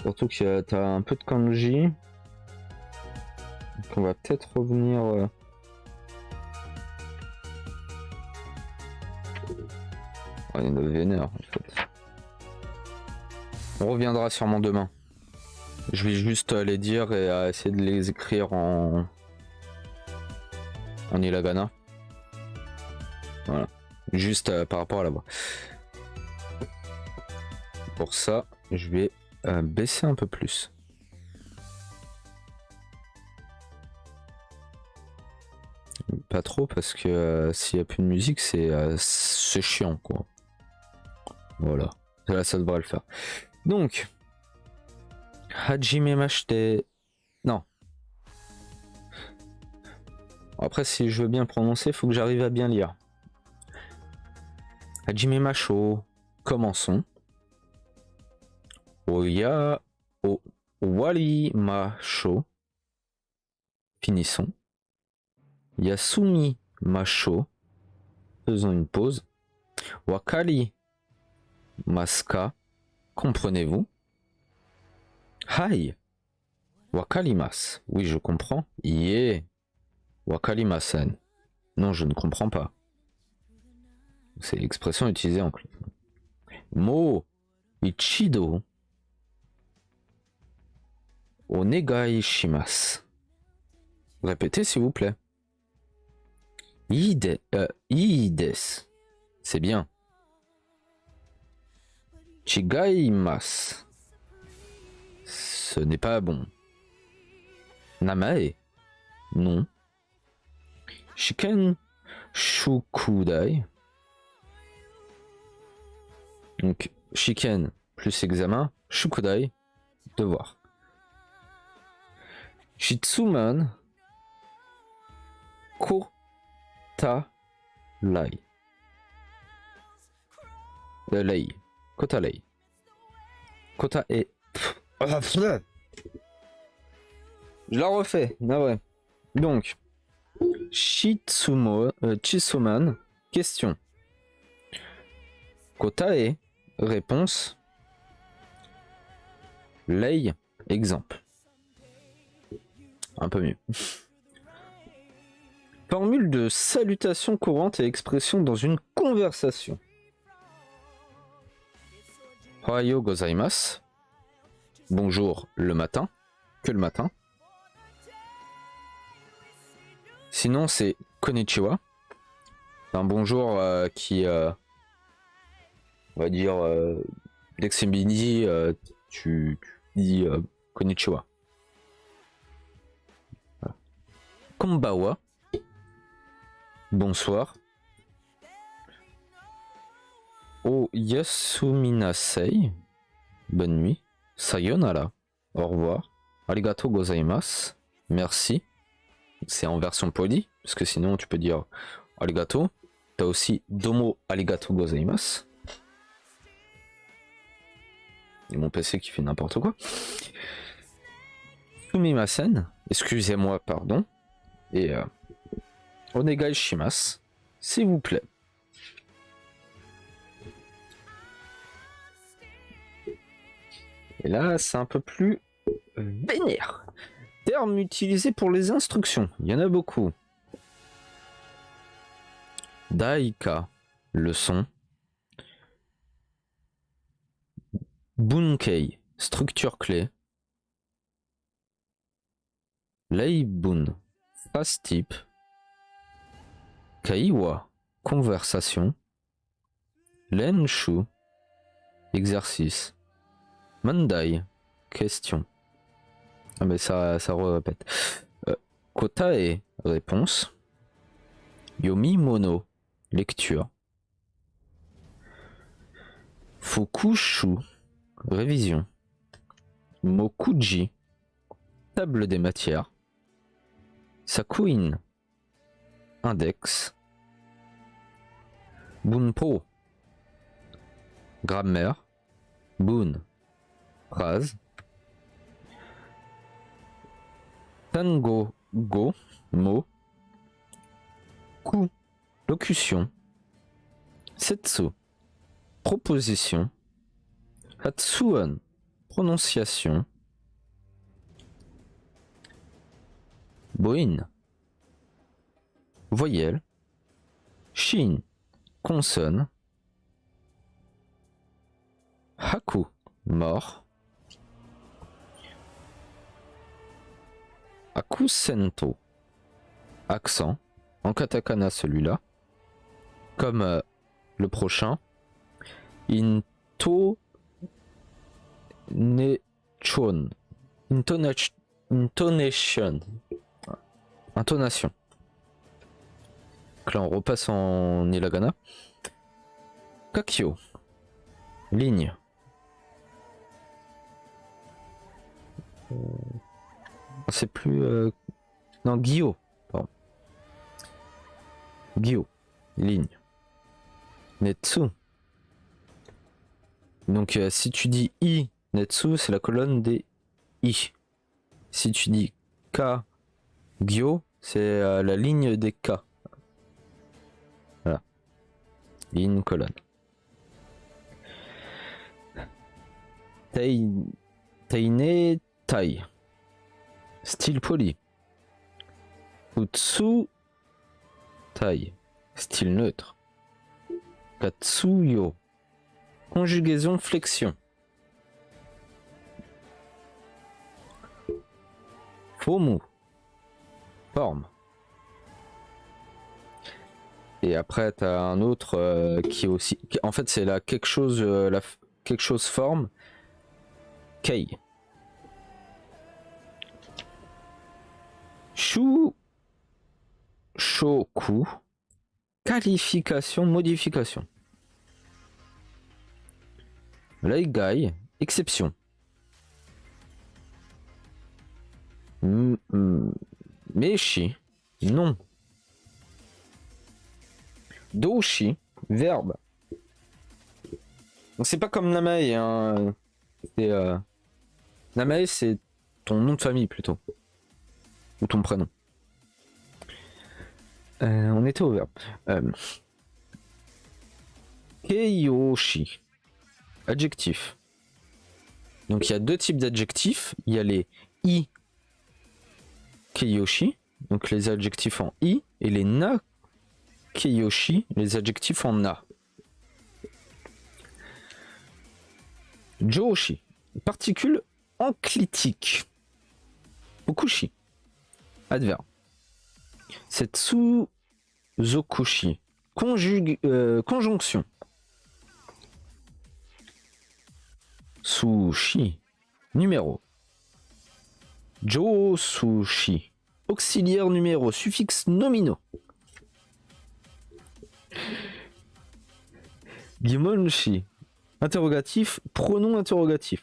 surtout que t'as un peu de kanji. Donc on va peut-être revenir... Oh, il y en a vénère en fait. On reviendra sûrement demain. Je vais juste les dire et essayer de les écrire en hiragana. Voilà. Juste par rapport à la voix. Pour ça, je vais baisser un peu plus. Pas trop parce que s'il n'y a plus de musique, c'est chiant quoi. Voilà. Là, ça devrait le faire. Donc, Hajime Mashite. Non. Après, si je veux bien prononcer, il faut que j'arrive à bien lire. Hajime Masho. Commençons. Oya. Wari Masho. Finissons. Yasumi Masho. Faisons une pause. Wakari Maska. Comprenez-vous? Hai. Wakarimasu. Oui, je comprends. Ie. Wakarimasen. Non, je ne comprends pas. C'est l'expression utilisée en classe. Mo ichido onegai shimasu. Répétez s'il vous plaît. Ides. C'est bien. Chigaimasu. Ce n'est pas bon. Namae. Non. Shiken shukudai. Donc, shiken plus examen. Shukudai, devoir. Shitsuman kota lai. Lei. Kota lei. Kota et... Je la refais. Ah ouais. Donc, Chisuman, question. Kotae, réponse. Lei, exemple. Un peu mieux. Formule de salutation courante et expression dans une conversation. Ohayo gozaimasu. Bonjour le matin. Que le matin. Sinon, c'est konnichiwa. C'est un bonjour qui, on va dire, dès que c'est midi, tu dis konnichiwa. Voilà. Konbawa. Bonsoir. O yasuminasei. Bonne nuit. Sayonara. Au revoir. Arigato gozaimasu. Merci. C'est en version polie, parce que sinon tu peux dire arigato. T'as aussi domo arigato gozaimasu. Et mon PC qui fait n'importe quoi. Sumimasen. Excusez-moi, pardon. Et onegai shimasu. S'il vous plaît. Et là, c'est un peu plus vénère. Termes utilisés pour les instructions. Il y en a beaucoup. Daika, leçon. Bunkei, structure clé. Leibun, phrase type. Kaiwa, conversation. Lenshu, exercice. Mandai, question. Ah mais ça répète. Kotae, réponse. Yomi mono, lecture. Fukushu, révision. Mokuji, table des matières. Sakuin, index. Bunpo, grammaire. Bun, phrase. Tango, go, mot. Ku, locution. Setsu, proposition. Hatsuan, prononciation. Boin, voyelle. Shin, consonne. Haku, mort. Akusento, accent, en katakana celui-là, comme le prochain. Into nechon, intonation, intonation. Donc là on repasse en hiragana. Kakyo, ligne. C'est plus non, Gyo, pardon. Gyo, ligne. Netsu. Donc si tu dis I Netsu, c'est la colonne des I. Si tu dis K Gyo, c'est la ligne des K. Voilà. Ligne, colonne. Teine Tai. Style poli. Utsu Tai. Style neutre. Katsuyo. Conjugaison flexion. Fomu. Forme. Et après t'as un autre qui est aussi. En fait c'est la quelque chose quelque chose forme. Kei. Shu Shoku, qualification, modification. Leigai, exception. Meshi, non. Doshi, verbe. Donc c'est pas comme Namae, hein. Namae c'est ton nom de famille plutôt. ou ton prénom. On était au verbe. Keiyoshi. Adjectif. Donc il y a deux types d'adjectifs. Il y a les i keiyoshi, donc les adjectifs en i, et les na keiyoshi, les adjectifs en na. Joshi. Particule enclitique. Okushi. Adverbe. Setsuzokushi. Conjonction. Sushi. Numéro. Josushi. Auxiliaire numéro. Suffixe nominaux. Gimonshi. Interrogatif. Pronom interrogatif.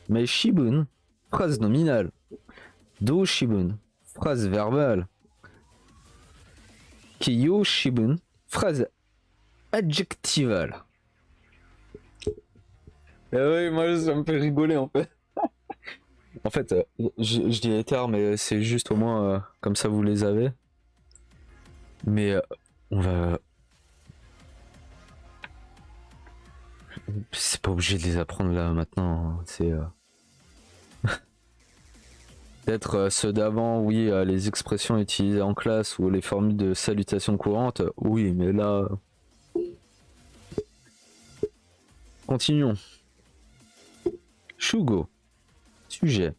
Meishibun. Phrase nominale. Doshibun. Phrase verbale. Kiyoshibun. Phrase adjectivale. Oui, moi ça me fait rigoler en fait. En fait, je dis les termes, mais c'est juste au moins comme ça vous les avez. Mais on va. C'est pas obligé de les apprendre là maintenant. Hein. C'est. Peut-être ceux d'avant, oui, les expressions utilisées en classe ou les formules de salutation courantes, oui, mais là. Continuons. Shugo. Sujet.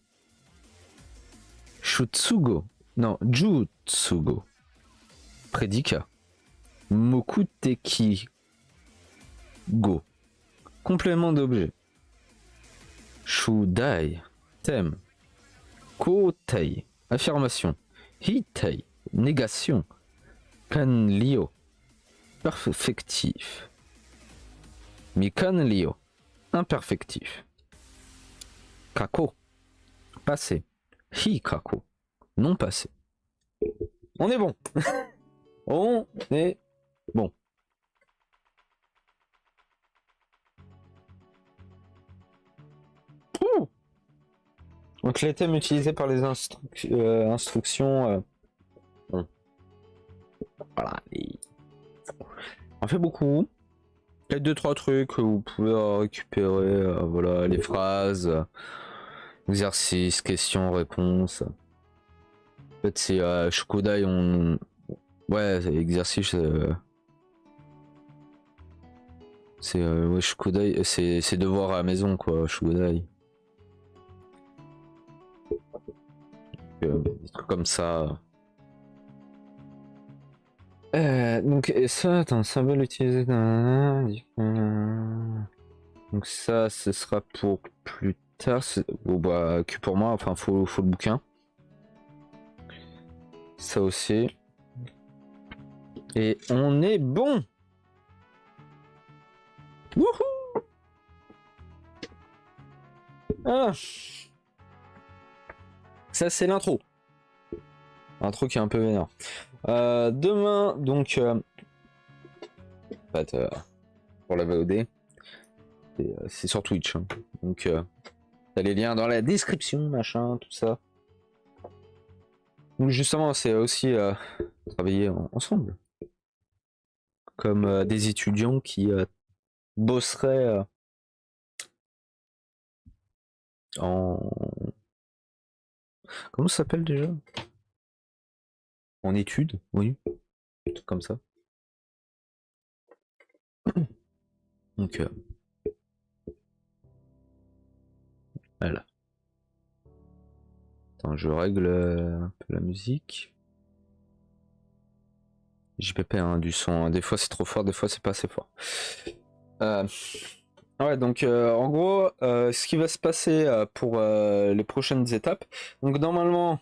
Shutsugo. Non, Jutsugo. Prédicat. Mokuteki. Go. Complément d'objet. Shudai. Thème. Kotei. Affirmation. Hitei. Négation. Kanlio. Perfectif. Mikanlio. Imperfectif. Kako. Passé. Hikako. Non passé. On est bon. On est bon. Ouh. Donc les thèmes utilisés par les instructions. Bon. Voilà. On fait beaucoup. Il y a 2-3 trucs que vous pouvez récupérer. Voilà, les phrases. Exercice, questions, réponses. En fait, c'est Shukodai, ouais, exercice. C'est ouais, Shukodai, c'est devoir à la maison, quoi, Shukodai. Des trucs comme ça. Donc, et ça, attends, symbole utilisé dans. Donc, ça, ce sera pour plus tard. Bon, bah, que pour moi, enfin, faut le bouquin. Ça aussi. Et on est bon! Wouhou! Ah. Ça, c'est l'intro. L'intro qui est un peu vénère. Demain, donc. En fait, pour la VOD, c'est sur Twitch. Hein. Donc, t'as les liens dans la description, machin, tout ça. Donc, justement, c'est aussi travailler ensemble. Comme des étudiants qui bosseraient en. Comment ça s'appelle déjà? En études, oui. Un truc comme ça. Donc, voilà. Attends, je règle un peu la musique. JPP, hein, du son. Hein. Des fois c'est trop fort, des fois c'est pas assez fort. Ouais, donc en gros, ce qui va se passer pour les prochaines étapes. Donc normalement,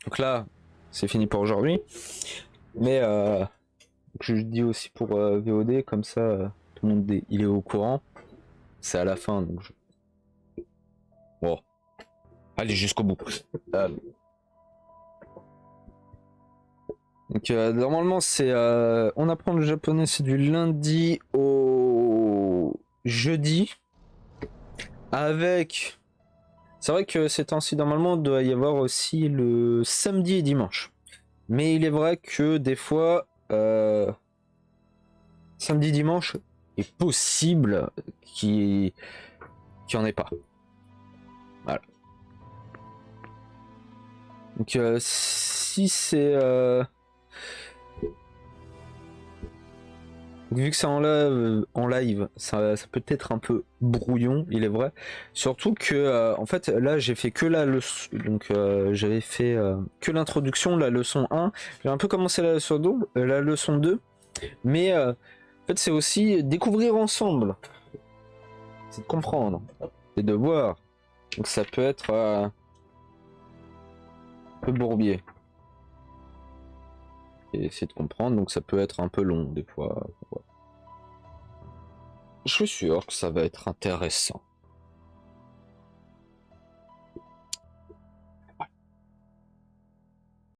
donc là, c'est fini pour aujourd'hui. Mais je dis aussi pour VOD, comme ça, tout le monde il est au courant. C'est à la fin, donc bon. Allez jusqu'au bout. Donc normalement c'est on apprend le japonais, c'est du lundi au jeudi avec C'est vrai que ces temps-ci, normalement, il doit y avoir aussi le samedi et dimanche. Mais il est vrai que des fois, samedi, dimanche, est possible qu'il n'y en ait pas. Voilà. Donc si c'est... vu que c'est en live, ça peut être un peu brouillon, il est vrai. Surtout que, en fait, là, j'ai fait que la leçon. Donc, j'avais fait que l'introduction, la leçon 1. J'ai un peu commencé la leçon 2. Mais, en fait, c'est aussi découvrir ensemble. C'est de comprendre. C'est de voir. Donc, ça peut être un peu bourbier. Et essayer de comprendre, donc ça peut être un peu long, des fois. Je suis sûr que ça va être intéressant.